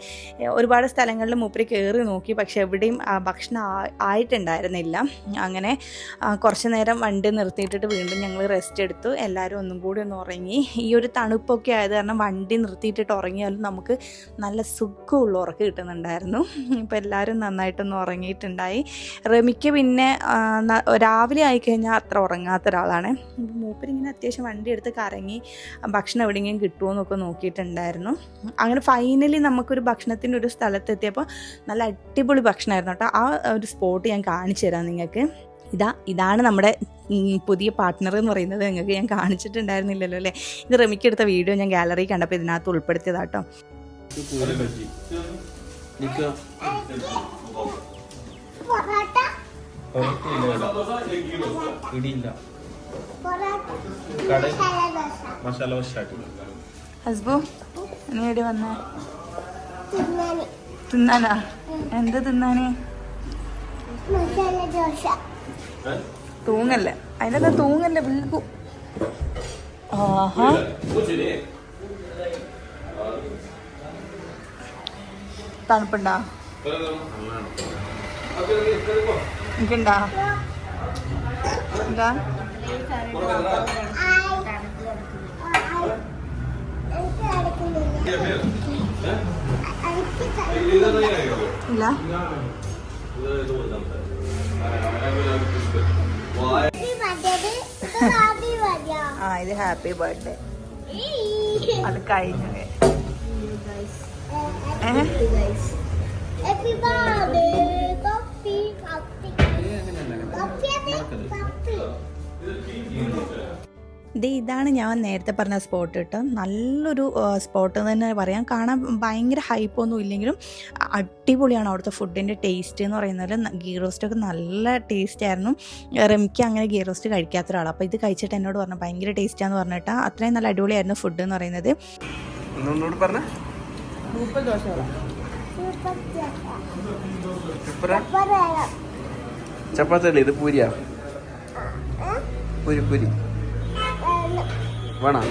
ഒരുപാട് സ്ഥലങ്ങളിൽ മൂപ്പര് കയറി നോക്കി, പക്ഷെ എവിടെയും ഭക്ഷണം ആയിട്ടുണ്ടായിരുന്നില്ല. അങ്ങനെ കുറച്ച് നേരം വണ്ടി നിർത്തിയിട്ടിട്ട് വീണ്ടും ഞങ്ങൾ റെസ്റ്റ് എടുത്തു. എല്ലാവരും ഒന്നും കൂടി ഒന്ന് ഉറങ്ങി. ഈ ഒരു തണുപ്പൊക്കെ ആയത് കാരണം വണ്ടി നിർത്തിയിട്ടിട്ട് ഉറങ്ങിയാലും നമുക്ക് നല്ല സുഖമുള്ള ഉറക്കം കിട്ടുന്നുണ്ടായിരുന്നു. ഇപ്പോൾ എല്ലാവരും നന്നായിട്ടൊന്ന് ഉറങ്ങിയിട്ടുണ്ടായി. റമിക്ക് പിന്നെ രാവിലെ ആയിക്കഴിഞ്ഞാൽ അത്ര ഉറങ്ങാത്ത ഒരാളാണ്. മൂപ്പരിങ്ങനെ അത്യാവശ്യം വണ്ടി എടുത്ത് കറങ്ങി ഭക്ഷണം എവിടെയെങ്കിലും കിട്ടുമോ എന്നൊക്കെ നോക്കിയിട്ടുണ്ടായിരുന്നു. അങ്ങനെ ഫൈനലി നമുക്കൊരു ഭക്ഷണത്തിൻ്റെ ഒരു സ്ഥലത്തെത്തിയപ്പോൾ നല്ല അടിപൊളി ഭക്ഷണമായിരുന്നു കേട്ടോ. ആ ഒരു സ്പോട്ട് ഞാൻ കാണിച്ചു തരാം നിങ്ങൾക്ക്. ഇതാണ് നമ്മുടെ പുതിയ പാർട്ട്ണർ എന്ന് പറയുന്നത്. നിങ്ങൾക്ക് ഞാൻ കാണിച്ചിട്ടുണ്ടായിരുന്നില്ലല്ലോ അല്ലേ. ഇത് റമിക്കെടുത്ത വീഡിയോ ഞാൻ ഗാലറി കണ്ടപ്പോൾ ഇതിനകത്ത് ഉൾപ്പെടുത്തിയതാട്ടോ. ഹസ്ബു നീ എവിടെ വന്നേ? തിന്നാനാ? എന്ത് തിന്നാന്? തൂങ്ങല്ലേ, അതിനെന്താ തൂങ്ങല്ലേ വിൽക്കൂ. ആഹാ, തണുപ്പുണ്ടാ? എനിക്കുണ്ടാ? എന്താ ഇല്ല? ആ ഇത് ഹാപ്പി ബർത്ത്ഡേ. അത് കഴിഞ്ഞു. ഇതാണ് ഞാൻ നേരത്തെ പറഞ്ഞ സ്പോട്ട് കേട്ടോ. നല്ലൊരു സ്പോട്ട് തന്നെ പറയാം. കാണാൻ ഭയങ്കര ഹൈപ്പൊന്നും ഇല്ലെങ്കിലും അടിപൊളിയാണ് അവിടുത്തെ ഫുഡിൻ്റെ ടേസ്റ്റ് എന്ന് പറയുന്നത്. ഗീ റോസ്റ്റൊക്കെ നല്ല ടേസ്റ്റ് ആയിരുന്നു. റെമിക്ക് അങ്ങനെ ഗീ റോസ്റ്റ് കഴിക്കാത്ത ഒരാളാണ്. അപ്പോൾ ഇത് കഴിച്ചിട്ട് എന്നോട് പറഞ്ഞു ഭയങ്കര ടേസ്റ്റാന്ന് പറഞ്ഞിട്ട്. അത്രയും നല്ല അടിപൊളിയായിരുന്നു ഫുഡ് എന്ന് പറയുന്നത്. ചപ്പാത്തി അല്ലേ ഇത്? പൂരിയാ? പൂരി പൂരി വേണോ?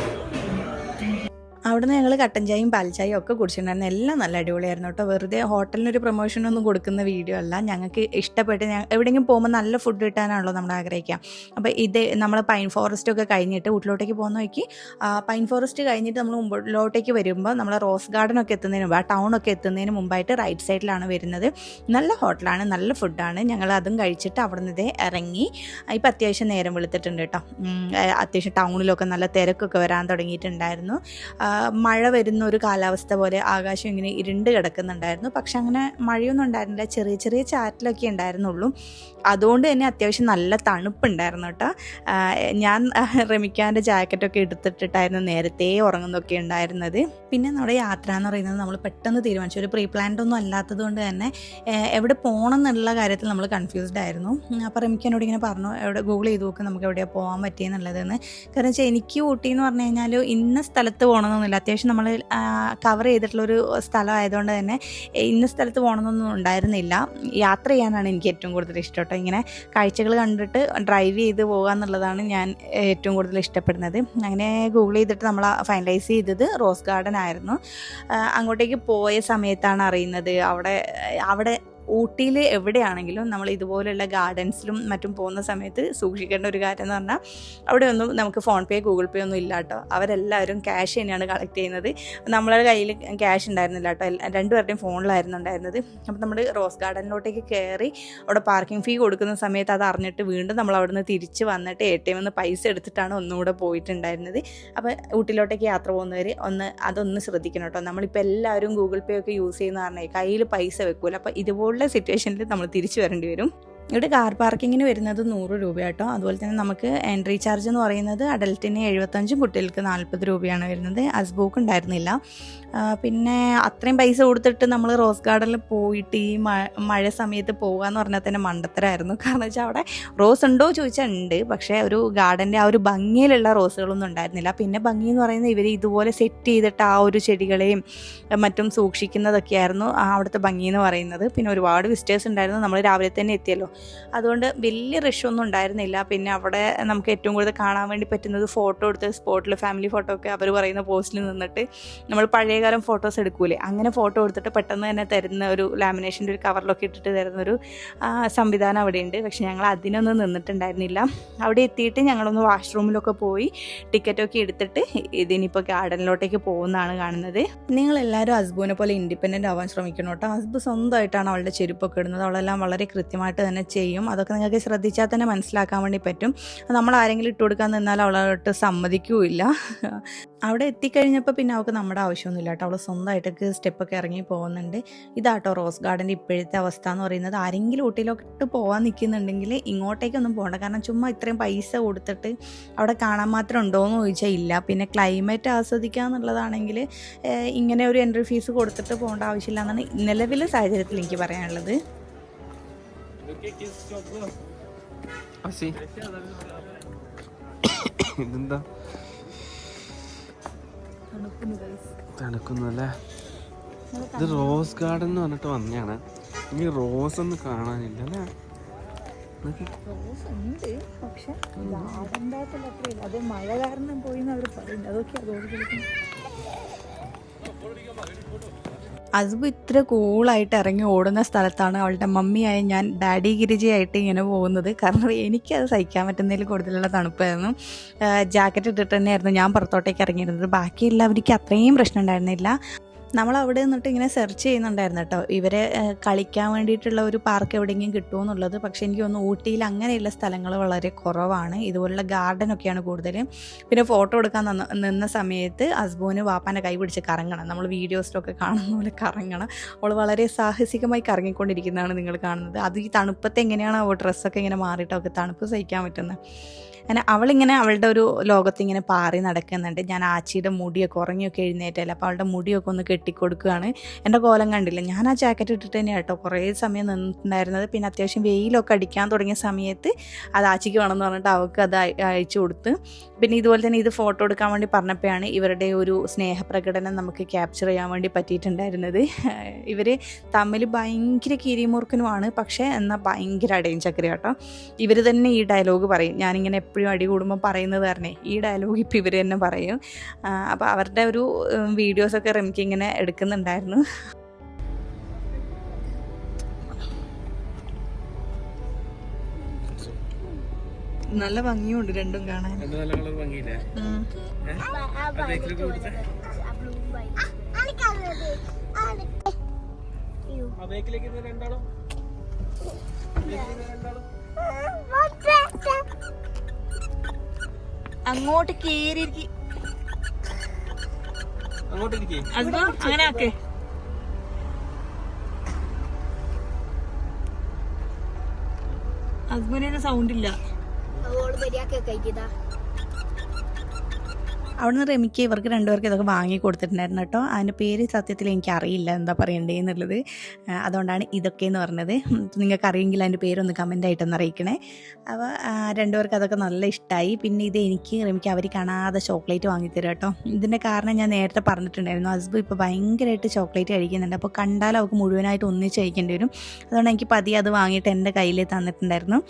അവിടെ നിന്ന് ഞങ്ങൾ കട്ടൻ ചായയും പാൽച്ചായയും ഒക്കെ കുടിച്ചിട്ടുണ്ടായിരുന്നു. എല്ലാം നല്ല അടിപൊളിയായിരുന്നു കേട്ടോ. വെറുതെ ഹോട്ടലിനൊരു പ്രൊമോഷനൊന്നും കൊടുക്കുന്ന വീഡിയോ അല്ല. ഞങ്ങൾക്ക് ഇഷ്ടപ്പെട്ട് എവിടെയെങ്കിലും പോകുമ്പോൾ നല്ല ഫുഡ് കിട്ടാനാണല്ലോ നമ്മൾ ആഗ്രഹിക്കുക. അപ്പോൾ ഇത് നമ്മൾ പൈൻ ഫോറസ്റ്റൊക്കെ കഴിഞ്ഞിട്ട് വീട്ടിലോട്ടേക്ക് പോകുന്ന വഴിക്ക് പൈൻ ഫോറസ്റ്റ് കഴിഞ്ഞിട്ട് നമ്മൾ മുമ്പിലോട്ടേക്ക് വരുമ്പോൾ നമ്മൾ റോസ് ഗാർഡനൊക്കെ എത്തുന്നതിന് മുമ്പ്, ആ ടൗണൊക്കെ എത്തുന്നതിന് മുമ്പായിട്ട് റൈറ്റ് സൈഡിലാണ് വരുന്നത്. നല്ല ഹോട്ടലാണ്, നല്ല ഫുഡാണ്. ഞങ്ങൾ അതും കഴിച്ചിട്ട് അവിടെ നിന്ന് ഇറങ്ങി. ഇപ്പം അത്യാവശ്യം നേരം വെളുത്തിട്ടുണ്ട് കേട്ടോ. അത്യാവശ്യം ടൗണിലൊക്കെ നല്ല തിരക്കൊക്കെ വരാൻ തുടങ്ങിയിട്ടുണ്ടായിരുന്നു. മഴ വരുന്ന ഒരു കാലാവസ്ഥ പോലെ ആകാശം ഇങ്ങനെ ഇരുണ്ട് കിടക്കുന്നുണ്ടായിരുന്നു. പക്ഷെ അങ്ങനെ മഴയൊന്നും ഉണ്ടായിരുന്നില്ല. ചെറിയ ചെറിയ ചാറ്റിലൊക്കെ ഉണ്ടായിരുന്നുള്ളൂ. അതുകൊണ്ട് തന്നെ അത്യാവശ്യം നല്ല തണുപ്പുണ്ടായിരുന്നു കേട്ടോ. ഞാൻ റെമിക്കാൻ്റെ ജാക്കറ്റൊക്കെ എടുത്തിട്ടിട്ടായിരുന്നു നേരത്തെ ഉറങ്ങുന്നതൊക്കെ ഉണ്ടായിരുന്നത്. പിന്നെ നമ്മുടെ യാത്ര എന്ന് പറയുന്നത് നമ്മൾ പെട്ടെന്ന് തീരുമാനിച്ചു. ഒരു പ്രീ പ്ലാൻഡ് ഒന്നും അല്ലാത്തത് കൊണ്ട് തന്നെ എവിടെ പോകണം എന്നുള്ള കാര്യത്തിൽ നമ്മൾ കൺഫ്യൂസ്ഡ് ആയിരുന്നു. അപ്പോൾ റെമിക്കാനോട് ഇങ്ങനെ പറഞ്ഞു, എവിടെ ഗൂഗിൾ ചെയ്ത് നോക്ക് നമുക്ക് എവിടെയാണ് പോകാൻ പറ്റിയെന്നുള്ളതെന്ന്. കാരണം വെച്ചാൽ എനിക്ക് ഊട്ടി എന്ന് പറഞ്ഞു കഴിഞ്ഞാൽ ഇന്ന സ്ഥലത്ത് പോകണമെന്നൊന്നുമില്ല. അത്യാവശ്യം നമ്മൾ കവർ ചെയ്തിട്ടുള്ളൊരു സ്ഥലം ആയതുകൊണ്ട് തന്നെ ഇന്ന സ്ഥലത്ത് പോകണമെന്നൊന്നും ഉണ്ടായിരുന്നില്ല. യാത്ര ചെയ്യാനാണ് എനിക്ക് ഏറ്റവും കൂടുതൽ ഇഷ്ടം കേട്ടോ. ഇങ്ങനെ കാഴ്ചകൾ കണ്ടിട്ട് ഡ്രൈവ് ചെയ്ത് പോകുക എന്നുള്ളതാണ് ഞാൻ ഏറ്റവും കൂടുതൽ ഇഷ്ടപ്പെടുന്നത്. അങ്ങനെ ഗൂഗിൾ ചെയ്തിട്ട് നമ്മൾ ഫൈനലൈസ് ചെയ്തത് റോസ് ഗാർഡൻ ആയിരുന്നു. അങ്ങോട്ടേക്ക് പോയ സമയത്താണ് അറിയുന്നത് അവിടെ ഊട്ടിയിൽ എവിടെയാണെങ്കിലും നമ്മൾ ഇതുപോലെയുള്ള ഗാർഡൻസിലും മറ്റും പോകുന്ന സമയത്ത് സൂക്ഷിക്കേണ്ട ഒരു കാര്യം എന്ന് പറഞ്ഞാൽ അവിടെ ഒന്നും നമുക്ക് ഫോൺ പേ ഗൂഗിൾ പേ ഒന്നും ഇല്ല കേട്ടോ. അവരെല്ലാവരും ക്യാഷ് തന്നെയാണ് കളക്ട് ചെയ്യുന്നത്. നമ്മളുടെ കയ്യിൽ ക്യാഷ് ഉണ്ടായിരുന്നില്ല കേട്ടോ. രണ്ടുപേരുടെയും ഫോണിലായിരുന്നു ഉണ്ടായിരുന്നത്. അപ്പോൾ നമ്മൾ റോസ് ഗാർഡനിലോട്ടേക്ക് കയറി അവിടെ പാർക്കിംഗ് ഫീ കൊടുക്കുന്ന സമയത്ത് അത് അറിഞ്ഞിട്ട് വീണ്ടും നമ്മൾ അവിടെ നിന്ന് തിരിച്ച് വന്നിട്ട് ATM നിന്ന് പൈസ എടുത്തിട്ടാണ് ഒന്നുകൂടെ പോയിട്ടുണ്ടായിരുന്നത്. അപ്പോൾ ഊട്ടിയിലോട്ടേക്ക് യാത്ര പോകുന്നവർ അതൊന്ന് ശ്രദ്ധിക്കണം കേട്ടോ. നമ്മളിപ്പോൾ എല്ലാവരും ഗൂഗിൾ പേ ഒക്കെ യൂസ് ചെയ്യുന്ന പറഞ്ഞാൽ കയ്യിൽ പൈസ വെക്കൂല. അപ്പോൾ ഇതുപോലെ സിറ്റുവേഷനിൽ നമ്മൾ തിരിച്ചു വരേണ്ടി വരും. ഇവിടെ കാർ പാർക്കിങ്ങിന് വരുന്നത് 100 രൂപ കേട്ടോ. അതുപോലെ തന്നെ നമുക്ക് എൻട്രി ചാർജ് എന്ന് പറയുന്നത് അഡൽട്ടിന് 75, കുട്ടികൾക്ക് 40 രൂപയാണ് വരുന്നത്. അസ്ബുക്ക് ഉണ്ടായിരുന്നില്ല. പിന്നെ അത്രയും പൈസ കൊടുത്തിട്ട് നമ്മൾ റോസ് ഗാർഡനിൽ പോയിട്ട് ഈ മഴ സമയത്ത് പോകുക എന്ന് പറഞ്ഞാൽ തന്നെ മണ്ടത്തരമായിരുന്നു. കാരണം വെച്ചാൽ അവിടെ റോസ് ഉണ്ടോ ചോദിച്ചാൽ ഉണ്ട്, പക്ഷേ ഒരു ഗാർഡൻ്റെ ആ ഒരു ഭംഗിയിലുള്ള റോസുകളൊന്നും ഉണ്ടായിരുന്നില്ല. പിന്നെ ഭംഗി എന്ന് പറയുന്നത് ഇവർ ഇതുപോലെ സെറ്റ് ചെയ്തിട്ട് ആ ഒരു ചെടികളെയും മറ്റും സൂക്ഷിക്കുന്നതൊക്കെയായിരുന്നു അവിടുത്തെ ഭംഗി എന്ന് പറയുന്നത്. പിന്നെ ഒരുപാട് വിസിറ്റേഴ്സ് ഉണ്ടായിരുന്നു. നമ്മൾ രാവിലെ തന്നെ എത്തിയല്ലോ, അതുകൊണ്ട് വലിയ റഷൊന്നും ഉണ്ടായിരുന്നില്ല. പിന്നെ അവിടെ നമുക്ക് ഏറ്റവും കൂടുതൽ കാണാൻ വേണ്ടി പറ്റുന്നത് ഫോട്ടോ എടുത്ത് സ്പോട്ടിൽ ഫാമിലി ഫോട്ടോ ഒക്കെ അവർ പറയുന്ന പോസ്റ്റിൽ നിന്നിട്ട് നമ്മൾ പഴയകാലം ഫോട്ടോസ് എടുക്കൂലേ, അങ്ങനെ ഫോട്ടോ എടുത്തിട്ട് പെട്ടെന്ന് തന്നെ തരുന്ന ഒരു ലാമിനേഷൻ്റെ ഒരു കവറിലൊക്കെ ഇട്ടിട്ട് തരുന്നൊരു സംവിധാനം അവിടെയുണ്ട്. പക്ഷെ ഞങ്ങൾ അതിനൊന്നും നിന്നിട്ടുണ്ടായിരുന്നില്ല. അവിടെ എത്തിയിട്ട് ഞങ്ങളൊന്ന് വാഷ്റൂമിലൊക്കെ പോയി ടിക്കറ്റൊക്കെ എടുത്തിട്ട് ഇതിനിപ്പോൾ ഗാർഡനിലോട്ടേക്ക് പോകുന്നതാണ് കാണുന്നത്. നിങ്ങളെല്ലാവരും അസ്ബുവിനെ പോലെ ഇൻഡിപെൻഡൻ്റ് ആവാൻ ശ്രമിക്കണം കേട്ടോ. അസ്ബു സ്വന്തമായിട്ടാണ് അവളുടെ ചെരുപ്പൊക്കെ ഇടുന്നത്. അവളെല്ലാം വളരെ കൃത്യമായിട്ട് തന്നെ ചെയ്യും. അതൊക്കെ നിങ്ങൾക്ക് ശ്രദ്ധിച്ചാൽ തന്നെ മനസ്സിലാക്കാൻ വേണ്ടി പറ്റും. നമ്മൾ ആരെങ്കിലും ഇട്ട് കൊടുക്കാൻ നിന്നാൽ അവളോട്ട് സമ്മതിക്കുകയില്ല. അവിടെ എത്തിക്കഴിഞ്ഞപ്പോൾ പിന്നെ അവൾക്ക് നമ്മുടെ ആവശ്യമൊന്നുമില്ല കേട്ടോ. അവൾ സ്വന്തമായിട്ടൊക്കെ സ്റ്റെപ്പൊക്കെ ഇറങ്ങി പോകുന്നുണ്ട്. ഇതാട്ടോ റോസ് ഗാർഡൻ്റെ ഇപ്പോഴത്തെ അവസ്ഥ എന്ന് പറയുന്നത്. ആരെങ്കിലും ഊട്ടിയിലോട്ട് പോകാൻ നിൽക്കുന്നുണ്ടെങ്കിൽ ഇങ്ങോട്ടേക്കൊന്നും പോകണ്ട. കാരണം ചുമ്മാ ഇത്രയും പൈസ കൊടുത്തിട്ട് അവിടെ കാണാൻ മാത്രം ഉണ്ടോ എന്ന് ചോദിച്ചാൽ ഇല്ല. പിന്നെ ക്ലൈമറ്റ് ആസ്വദിക്കുക എന്നുള്ളതാണെങ്കിൽ ഇങ്ങനെ ഒരു എൻട്രി ഫീസ് കൊടുത്തിട്ട് പോകേണ്ട ആവശ്യമില്ല എന്നാണ് നിലവിലെ സാഹചര്യത്തിൽ എനിക്ക് പറയാനുള്ളത്. ഇതെന്താ തണുക്കുന്നല്ലേ? ഇത് റോസ് ഗാർഡൻ എന്ന് പറഞ്ഞിട്ട് വന്നെയാണ്. ഇനി റോസ് ഒന്നും കാണാനില്ല അല്ലേ? റോസ് ഉണ്ട്, പക്ഷെ അത് മഴ കാരണം പോയി അവർ പറയുന്നത്. അതൊക്കെ അതോട് അസ്ബു ഇത്ര കൂളായിട്ട് ഇറങ്ങി ഓടുന്ന സ്ഥലത്താണ് അവളുടെ മമ്മിയായ ഞാൻ ഡാഡി ഗിരിജയായിട്ട് ഇങ്ങനെ പോകുന്നത്. കാരണം എനിക്കത് സഹിക്കാൻ പറ്റുന്നതിൽ കൂടുതലുള്ള തണുപ്പായിരുന്നു. ജാക്കറ്റ് ഇട്ടിട്ട് തന്നെയായിരുന്നു ഞാൻ പുറത്തോട്ടേക്ക് ഇറങ്ങിയിരുന്നത്. ബാക്കി എല്ലാവർക്കും അത്രയും പ്രശ്നം ഉണ്ടായിരുന്നില്ല. നമ്മൾ അവിടെ നിന്നിട്ട് ഇങ്ങനെ സെർച്ച് ചെയ്യുന്നുണ്ടായിരുന്നു കേട്ടോ ഇവരെ കളിക്കാൻ വേണ്ടിയിട്ടുള്ള ഒരു പാർക്ക് എവിടെയെങ്കിലും കിട്ടുമോ എന്നുള്ളത്. പക്ഷേ എനിക്ക് തോന്നുന്നു ഊട്ടിയിൽ അങ്ങനെയുള്ള സ്ഥലങ്ങൾ വളരെ കുറവാണ്, ഇതുപോലുള്ള ഗാർഡനൊക്കെയാണ് കൂടുതൽ. പിന്നെ ഫോട്ടോ എടുക്കാൻ നിന്ന സമയത്ത് ഹസ്ബോന് വാപ്പാൻ്റെ കൈ പിടിച്ച് കറങ്ങണം, നമ്മൾ വീഡിയോസിലൊക്കെ കാണുന്ന പോലെ കറങ്ങണം. അവൾ വളരെ സാഹസികമായി കറങ്ങിക്കൊണ്ടിരിക്കുന്നതാണ് നിങ്ങൾ കാണുന്നത്. അത് ഈ തണുപ്പത്ത് എങ്ങനെയാണ് അവൾ ഡ്രസ്സൊക്കെ ഇങ്ങനെ മാറിയിട്ടൊക്കെ തണുപ്പ് സഹിക്കാൻ പറ്റുന്നത്. അങ്ങനെ അവളിങ്ങനെ അവളുടെ ഒരു ലോകത്തിങ്ങനെ പാറി നടക്കുന്നുണ്ട്. ഞാൻ ആച്ചിയുടെ മുടിയൊക്കെ ഉറങ്ങിയൊക്കെ എഴുന്നേറ്റല്ല, അപ്പോൾ അവളുടെ മുടിയൊക്കെ ഒന്ന് കെട്ടിക്കൊടുക്കുകയാണ്. എൻ്റെ കോലം കണ്ടില്ല, ഞാൻ ആ ജാക്കറ്റ് ഇട്ടിട്ട് തന്നെയാണ് കേട്ടോ കുറേ സമയം നിന്നിട്ടുണ്ടായിരുന്നത്. പിന്നെ അത്യാവശ്യം വെയിലൊക്കെ അടിക്കാൻ തുടങ്ങിയ സമയത്ത് അത് ആച്ചിക്ക് വേണമെന്ന് പറഞ്ഞിട്ട് അവൾക്ക് അത് അയച്ചു കൊടുത്ത്. പിന്നെ ഇതുപോലെ തന്നെ ഇത് ഫോട്ടോ എടുക്കാൻ വേണ്ടി പറഞ്ഞപ്പോഴാണ് ഇവരുടെ ഒരു സ്നേഹപ്രകടനം നമുക്ക് ക്യാപ്ചർ ചെയ്യാൻ വേണ്ടി പറ്റിയിട്ടുണ്ടായിരുന്നത്. ഇവർ തമ്മിൽ ഭയങ്കര കിരിമുറുക്കനുമാണ്, പക്ഷേ എന്നാൽ ഭയങ്കര അടയും ചക്കര കേട്ടോ. ഇവർ തന്നെ ഈ ഡയലോഗ് പറയും, ഞാനിങ്ങനെ എപ്പോഴും അടി കൂടുമ്പോൾ പറയുന്നത് തന്നെ ഈ ഡയലോഗ് ഇപ്പോൾ ഇവർ തന്നെ പറയും. അപ്പോൾ അവരുടെ ഒരു വീഡിയോസൊക്കെ റെമിക്ക് ഇങ്ങനെ എടുക്കുന്നുണ്ടായിരുന്നു. നല്ല ഭംഗിയുണ്ട് രണ്ടും കാണാൻ. അങ്ങോട്ട് കേറി അങ്ങനെ ആക്കേ. ഹസ്ബൻഡിന് സൗണ്ട് ഇല്ല. അവിടെ നിന്ന് റെമിക്ക് ഇവർക്ക് രണ്ടുപേർക്ക് ഇതൊക്കെ വാങ്ങി കൊടുത്തിട്ടുണ്ടായിരുന്നു കേട്ടോ. അതിൻ്റെ പേര് സത്യത്തിൽ എനിക്കറിയില്ല എന്താ പറയണ്ടേ എന്നുള്ളത്, അതുകൊണ്ടാണ് ഇതൊക്കെ എന്ന് പറഞ്ഞത്. നിങ്ങൾക്ക് അറിയെങ്കിൽ അതിൻ്റെ പേരൊന്ന് കമൻ്റായിട്ടൊന്ന് അറിയിക്കണേ. അപ്പോൾ രണ്ടുപേർക്ക് അതൊക്കെ നല്ല ഇഷ്ടമായി. പിന്നെ ഇത് എനിക്ക് റെമിക്ക് അവർ കാണാതെ ചോക്ലേറ്റ് വാങ്ങിത്തരും കേട്ടോ. ഇതിൻ്റെ കാരണം ഞാൻ നേരത്തെ പറഞ്ഞിട്ടുണ്ടായിരുന്നു, ഹസ്ബൻഡ് ഇപ്പോൾ ഭയങ്കരമായിട്ട് ചോക്ലേറ്റ് കഴിക്കുന്നുണ്ട്. അപ്പോൾ കണ്ടാൽ അവൾക്ക് മുഴുവനായിട്ട് ഒന്നിച്ച് കഴിക്കേണ്ടി വരും. അതുകൊണ്ട് എനിക്ക് പതിയെ അത് വാങ്ങിയിട്ട് എൻ്റെ കയ്യിൽ തന്നിട്ടുണ്ടായിരുന്നു.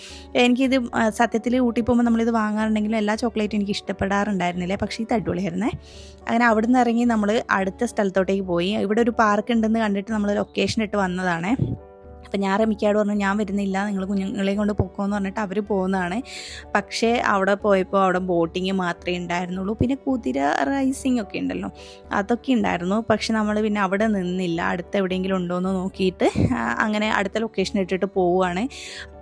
എനിക്കിത് സത്യത്തിൽ ഊട്ടി പോകുമ്പോൾ നമ്മളിത് വാങ്ങാറുണ്ടെങ്കിലും എല്ലാ ചോക്ലേറ്റും എനിക്ക് ഇഷ്ടപ്പെടാറുണ്ടായിരുന്നില്ല, പക്ഷേ ഇത് അടിപൊളിയായിരുന്നേ. അങ്ങനെ അവിടെ നിന്ന് ഇറങ്ങി നമ്മൾ അടുത്ത സ്ഥലത്തോട്ടേക്ക് പോയി. ഇവിടെ ഒരു പാർക്ക് ഉണ്ടെന്ന് കണ്ടിട്ട് നമ്മൾ ലൊക്കേഷൻ ഇട്ട് വന്നതാണ്. അപ്പം ഞാൻ റെമിക്കാട് പറഞ്ഞു ഞാൻ വരുന്നില്ല, നിങ്ങൾ കുഞ്ഞുങ്ങളെയും കൊണ്ട് പോക്കോന്ന് പറഞ്ഞിട്ട് അവർ പോകുന്നതാണ്. പക്ഷേ അവിടെ പോയപ്പോൾ അവിടെ ബോട്ടിങ് മാത്രമേ ഉണ്ടായിരുന്നുള്ളൂ, പിന്നെ കുതിര റൈസിങ് ഒക്കെ ഉണ്ടല്ലോ അതൊക്കെ ഉണ്ടായിരുന്നു. പക്ഷെ നമ്മൾ പിന്നെ അവിടെ നിന്നില്ല, അടുത്ത് എവിടെയെങ്കിലും ഉണ്ടോ എന്ന് നോക്കിയിട്ട് അങ്ങനെ അടുത്ത ലൊക്കേഷൻ ഇട്ടിട്ട് പോവുകയാണ്.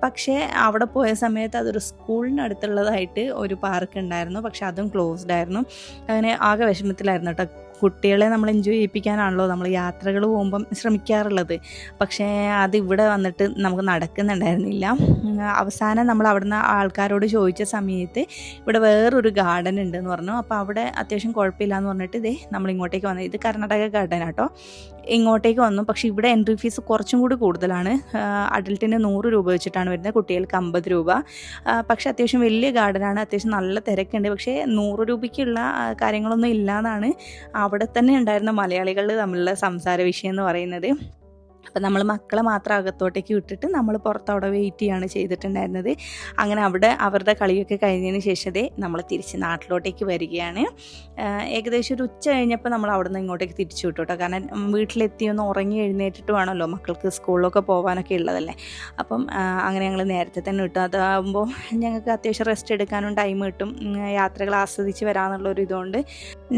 പക്ഷേ അവിടെ പോയ സമയത്ത് അതൊരു സ്കൂളിനടുത്തുള്ളതായിട്ട് ഒരു പാർക്ക് ഉണ്ടായിരുന്നു, പക്ഷെ അതും ക്ലോസ്ഡ് ആയിരുന്നു. അങ്ങനെ ആകെ വിഷമത്തിലായിരുന്നു കേട്ടോ. കുട്ടികളെ നമ്മൾ എൻജോയ് ചെയ്യിപ്പിക്കാനാണല്ലോ നമ്മൾ യാത്രകൾ പോകുമ്പം ശ്രമിക്കാറുള്ളത്, പക്ഷേ അത് ഇവിടെ വന്നിട്ട് നമുക്ക് നടക്കുന്നുണ്ടായിരുന്നില്ല. അവസാനം നമ്മൾ അവിടുന്ന് ആൾക്കാരോട് ചോദിച്ച സമയത്ത് ഇവിടെ വേറൊരു ഗാർഡൻ ഉണ്ടെന്ന് പറഞ്ഞു. അപ്പോൾ അവിടെ അത്യാവശ്യം കുഴപ്പമില്ല എന്ന് പറഞ്ഞിട്ട് ഇതേ നമ്മൾ ഇങ്ങോട്ടേക്ക് വന്നത്. ഇത് കർണാടക ഗാർഡൻ ആട്ടോ. ഇങ്ങോട്ടേക്ക് വന്നു. പക്ഷേ ഇവിടെ എൻട്രി ഫീസ് കുറച്ചും കൂടി കൂടുതലാണ്. അഡൽട്ടിന് 100 രൂപ വെച്ചിട്ടാണ് വരുന്നത്, കുട്ടികൾക്ക് 50 രൂപ. പക്ഷേ അത്യാവശ്യം വലിയ ഗാർഡനാണ്, അത്യാവശ്യം നല്ല തിരക്കുണ്ട്. പക്ഷേ 100 രൂപയ്ക്കുള്ള കാര്യങ്ങളൊന്നും ഇല്ലയെന്നാണ് അവിടെ തന്നെ ഉണ്ടായിരുന്ന മലയാളികൾ തമ്മിലുള്ള സംസാര വിഷയം എന്ന് പറയുന്നത്. അപ്പം നമ്മൾ മക്കളെ മാത്രം അകത്തോട്ടേക്ക് വിട്ടിട്ട് നമ്മൾ പുറത്തവിടെ വെയിറ്റ് ചെയ്യാണ് ചെയ്തിട്ടുണ്ടായിരുന്നത്. അങ്ങനെ അവിടെ അവരുടെ കളിയൊക്കെ കഴിഞ്ഞതിന് ശേഷമേ നമ്മൾ തിരിച്ച് നാട്ടിലോട്ടേക്ക് വരികയാണ്. ഏകദേശം ഒരു ഉച്ച കഴിഞ്ഞപ്പോൾ നമ്മൾ അവിടെ നിന്ന് ഇങ്ങോട്ടേക്ക് തിരിച്ചു വിട്ടു കേട്ടോ. കാരണം വീട്ടിലെത്തിയൊന്ന് ഉറങ്ങി എഴുന്നേറ്റിട്ട് വേണമല്ലോ മക്കൾക്ക് സ്കൂളിലൊക്കെ പോകാനൊക്കെ ഉള്ളതല്ലേ. അപ്പം അങ്ങനെ ഞങ്ങൾ നേരത്തെ തന്നെ വിട്ടു. അതാകുമ്പോൾ ഞങ്ങൾക്ക് അത്യാവശ്യം റെസ്റ്റ് എടുക്കാനും ടൈം കിട്ടും, യാത്രകൾ ആസ്വദിച്ച് വരാമെന്നുള്ളൊരു ഇതുകൊണ്ട്.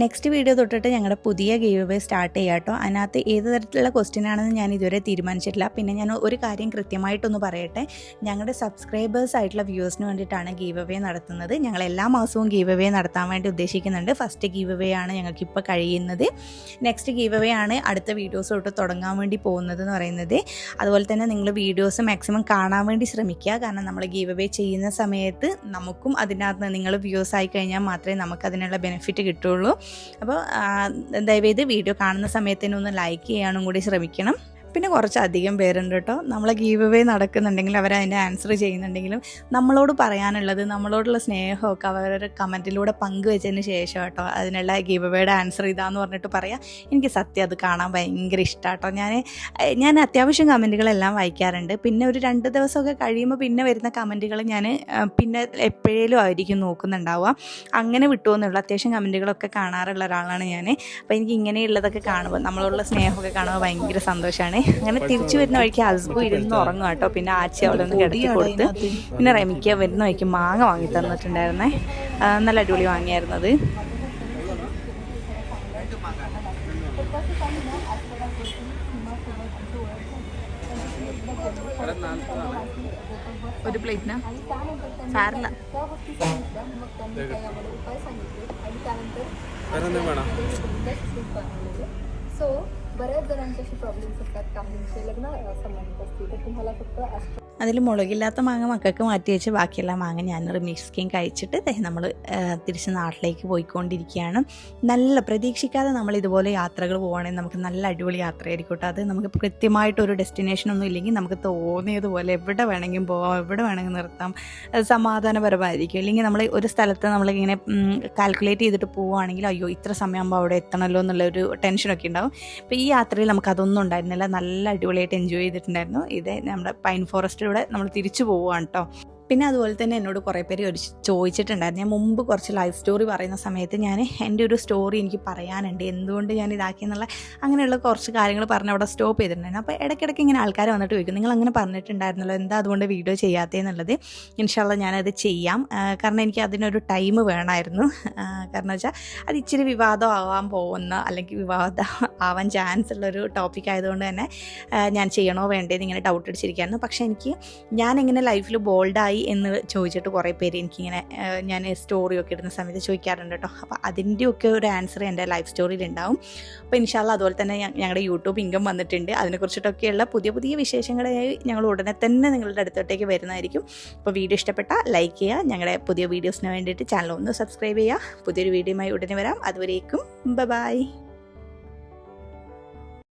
നെക്സ്റ്റ് വീഡിയോ തൊട്ടിട്ട് ഞങ്ങളുടെ പുതിയ ഗീവ് അവേ സ്റ്റാർട്ട് ചെയ്യാം കേട്ടോ. അതിനകത്ത് ഏത് തരത്തിലുള്ള ക്വസ്റ്റ്യൻ ആണെന്ന് ഞാൻ ഇതുവരെ തീരുമാനിച്ചിട്ടില്ല. പിന്നെ ഞാൻ ഒരു കാര്യം കൃത്യമായിട്ടൊന്ന് പറയട്ടെ, ഞങ്ങളുടെ സബ്സ്ക്രൈബേഴ്സ് ആയിട്ടുള്ള വ്യൂവേഴ്സിന് വേണ്ടിയിട്ടാണ് ഗീവ് അവേ നടത്തുന്നത്. ഞങ്ങൾ എല്ലാ മാസവും ഗീവ് അവേ നടത്താൻ വേണ്ടി ഉദ്ദേശിക്കുന്നുണ്ട്. ഫസ്റ്റ് ഗീവ് അവേ ആണ് ഞങ്ങൾക്കിപ്പോൾ കഴിയുന്നത്. നെക്സ്റ്റ് ഗീവ് അവേ ആണ് അടുത്ത വീഡിയോസ് തൊട്ട് തുടങ്ങാൻ വേണ്ടി പോകുന്നത് എന്ന് പറയുന്നത്. അതുപോലെ തന്നെ നിങ്ങൾ വീഡിയോസ് മാക്സിമം കാണാൻ വേണ്ടി ശ്രമിക്കുക. കാരണം നമ്മൾ ഗീവ് അവേ ചെയ്യുന്ന സമയത്ത് നമുക്കും അതിനകത്ത് നിങ്ങൾ വ്യൂവേഴ്സ് ആയി കഴിഞ്ഞാൽ മാത്രമേ നമുക്ക് അതിനുള്ള ബെനിഫിറ്റ് കിട്ടുള്ളൂ. അപ്പോൾ ദയവേത് വീഡിയോ കാണുന്ന സമയത്തിന് ഒന്ന് ലൈക്ക് ചെയ്യാനും കൂടി ശ്രമിക്കണം. പിന്നെ കുറച്ചധികം പേരുണ്ട് കേട്ടോ. നമ്മളെ ഗീവ് അവേ നടക്കുന്നുണ്ടെങ്കിലും അവരതിൻ്റെ ആൻസർ ചെയ്യുന്നുണ്ടെങ്കിലും നമ്മളോട് പറയാനുള്ളത്, നമ്മളോടുള്ള സ്നേഹമൊക്കെ അവരുടെ കമൻറ്റിലൂടെ പങ്കുവെച്ചതിന് ശേഷം കേട്ടോ അതിനുള്ള ഗീവ് അവേയുടെ ആൻസർ ഇതാന്ന് പറഞ്ഞിട്ട് പറയാം. എനിക്ക് സത്യം അത് കാണാൻ ഭയങ്കര ഇഷ്ടമാണ് കേട്ടോ. ഞാൻ അത്യാവശ്യം കമൻറ്റുകളെല്ലാം വായിക്കാറുണ്ട്. പിന്നെ ഒരു 2 ദിവസമൊക്കെ കഴിയുമ്പോൾ പിന്നെ വരുന്ന കമൻറ്റുകൾ ഞാൻ പിന്നെ എപ്പോഴേലും ആയിരിക്കും നോക്കുന്നുണ്ടാവുക. അങ്ങനെ വിട്ടുപോകുന്നുള്ള അത്യാവശ്യം കമൻറ്റുകളൊക്കെ കാണാറുള്ള ഒരാളാണ് ഞാൻ. അപ്പോൾ എനിക്ക് ഇങ്ങനെയുള്ളതൊക്കെ കാണുമ്പോൾ നമ്മളോടുള്ള സ്നേഹമൊക്കെ കാണുമ്പോൾ ഭയങ്കര സന്തോഷമാണ്. അങ്ങനെ തിരിച്ചു വരുന്ന വഴിക്ക് ഹസ്ബു ഇരുന്ന് ഉറങ്ങും കേട്ടോ. പിന്നെ ആച്ചി അവിടെ നിന്ന് കിടത്തി കൊടുത്ത്, പിന്നെ റെമിക്ക വരുന്ന വഴിക്ക് മാങ്ങ വാങ്ങി തന്നിട്ടുണ്ടായിരുന്നേ. നല്ല അടിപൊളി വാങ്ങിയായിരുന്നത്. ഒരു പ്ലേറ്റിന് സാറില്ല. सो बऱ्याच जणांचे असे प्रॉब्लेम्स असतात, काहींचे लग्न संबंधित असतील, तर तुम्हाला फक्त അതിൽ മുളകില്ലാത്ത മാങ്ങ മക്കൾക്ക് മാറ്റി വെച്ച് ബാക്കിയുള്ള മാങ്ങ ഞാൻ റിമിക്സ്കയും കഴിച്ചിട്ട് നമ്മൾ തിരിച്ച് നാട്ടിലേക്ക് പോയിക്കൊണ്ടിരിക്കുകയാണ്. നല്ല പ്രതീക്ഷിക്കാതെ നമ്മൾ ഇതുപോലെ യാത്രകൾ പോവുകയാണെങ്കിൽ നമുക്ക് നല്ല അടിപൊളി യാത്രയായിരിക്കും കേട്ടോ. അത് നമുക്ക് കൃത്യമായിട്ടൊരു ഡെസ്റ്റിനേഷനൊന്നും ഇല്ലെങ്കിൽ നമുക്ക് തോന്നിയതുപോലെ എവിടെ വേണമെങ്കിലും പോവാം, എവിടെ വേണമെങ്കിൽ നിർത്താം, സമാധാനപരമായിരിക്കും. ഇല്ലെങ്കിൽ നമ്മൾ ഒരു സ്ഥലത്ത് നമ്മളിങ്ങനെ കാൽക്കുലേറ്റ് ചെയ്തിട്ട് പോവുകയാണെങ്കിൽ അയ്യോ ഇത്ര സമയമാകുമ്പോൾ അവിടെ എത്തണമല്ലോ എന്നുള്ളൊരു ടെൻഷനൊക്കെ ഉണ്ടാവും. അപ്പോൾ ഈ യാത്രയിൽ നമുക്കതൊന്നും ഉണ്ടായിരുന്നില്ല. നല്ല അടിപൊളിയായിട്ട് എൻജോയ് ചെയ്തിട്ടുണ്ടായിരുന്നു. ഇത് നമ്മുടെ പൈൻ ഫോറസ്റ്റിലൂടെ നമ്മൾ തിരിച്ചു പോവുകയാണ് കേട്ടോ. പിന്നെ അതുപോലെ തന്നെ എന്നോട് കുറേ പേര് ചോദിച്ചിട്ടുണ്ടായിരുന്നു. ഞാൻ മുമ്പ് കുറച്ച് ലൈഫ് സ്റ്റോറി പറയുന്ന സമയത്ത് ഞാൻ എൻ്റെ ഒരു സ്റ്റോറി എനിക്ക് പറയാനുണ്ട്, എന്തുകൊണ്ട് ഞാൻ ഇതാക്കിയെന്നുള്ള അങ്ങനെയുള്ള കുറച്ച് കാര്യങ്ങൾ പറഞ്ഞ് അവിടെ സ്റ്റോപ്പ് ചെയ്തിട്ടുണ്ടായിരുന്നു. അപ്പോൾ ഇടയ്ക്കിടയ്ക്ക് ഇങ്ങനെ ആൾക്കാർ വന്നിട്ട് ചോദിക്കും, നിങ്ങൾ അങ്ങനെ പറഞ്ഞിട്ടുണ്ടായിരുന്നല്ലോ, എന്താ അതുകൊണ്ട് വീഡിയോ ചെയ്യാത്തതെന്നുള്ളത്. ഇൻഷാല്ലാ ഞാനത് ചെയ്യാം. കാരണം എനിക്ക് അതിനൊരു ടൈം വേണമായിരുന്നു. കാരണം വെച്ചാൽ അത് ഇച്ചിരി വിവാദം ആവാൻ പോകുന്ന അല്ലെങ്കിൽ വിവാദം ആവാൻ ചാൻസ് ഉള്ളൊരു ടോപ്പിക് ആയതുകൊണ്ട് തന്നെ ഞാൻ ചെയ്യണോ വേണ്ടേന്ന് ഇങ്ങനെ ഡൗട്ട് അടിച്ചിരിക്കുകയായിരുന്നു. പക്ഷേ ഞാൻ എങ്ങനെ ലൈഫിൽ ബോൾഡായി എന്ന് ചോദിച്ചിട്ട് കുറേ പേര് എനിക്കിങ്ങനെ ഞാൻ സ്റ്റോറിയൊക്കെ ഇടുന്ന സമയത്ത് ചോദിക്കാറുണ്ട് കേട്ടോ. അപ്പോൾ അതിൻ്റെയൊക്കെ ഒരു ആൻസർ എൻ്റെ ലൈഫ് സ്റ്റോറിയിൽ ഉണ്ടാവും. അപ്പോൾ ഇൻഷാല്ലാ അതുപോലെ തന്നെ ഞങ്ങളുടെ യൂട്യൂബ് ഇൻകം വന്നിട്ടുണ്ട്. അതിനെക്കുറിച്ചിട്ടൊക്കെയുള്ള പുതിയ പുതിയ വിശേഷങ്ങളായി ഞങ്ങൾ ഉടനെ തന്നെ നിങ്ങളുടെ അടുത്തോട്ടേക്ക് വരുന്നതായിരിക്കും. അപ്പോൾ വീഡിയോ ഇഷ്ടപ്പെട്ടാൽ ലൈക്ക് ചെയ്യുക, ഞങ്ങളുടെ പുതിയ വീഡിയോസിന് വേണ്ടിയിട്ട് ചാനൽ ഒന്ന് സബ്സ്ക്രൈബ് ചെയ്യുക. പുതിയൊരു വീഡിയോയുമായി ഉടനെ വരാം. അതുവരേക്കും ബൈ.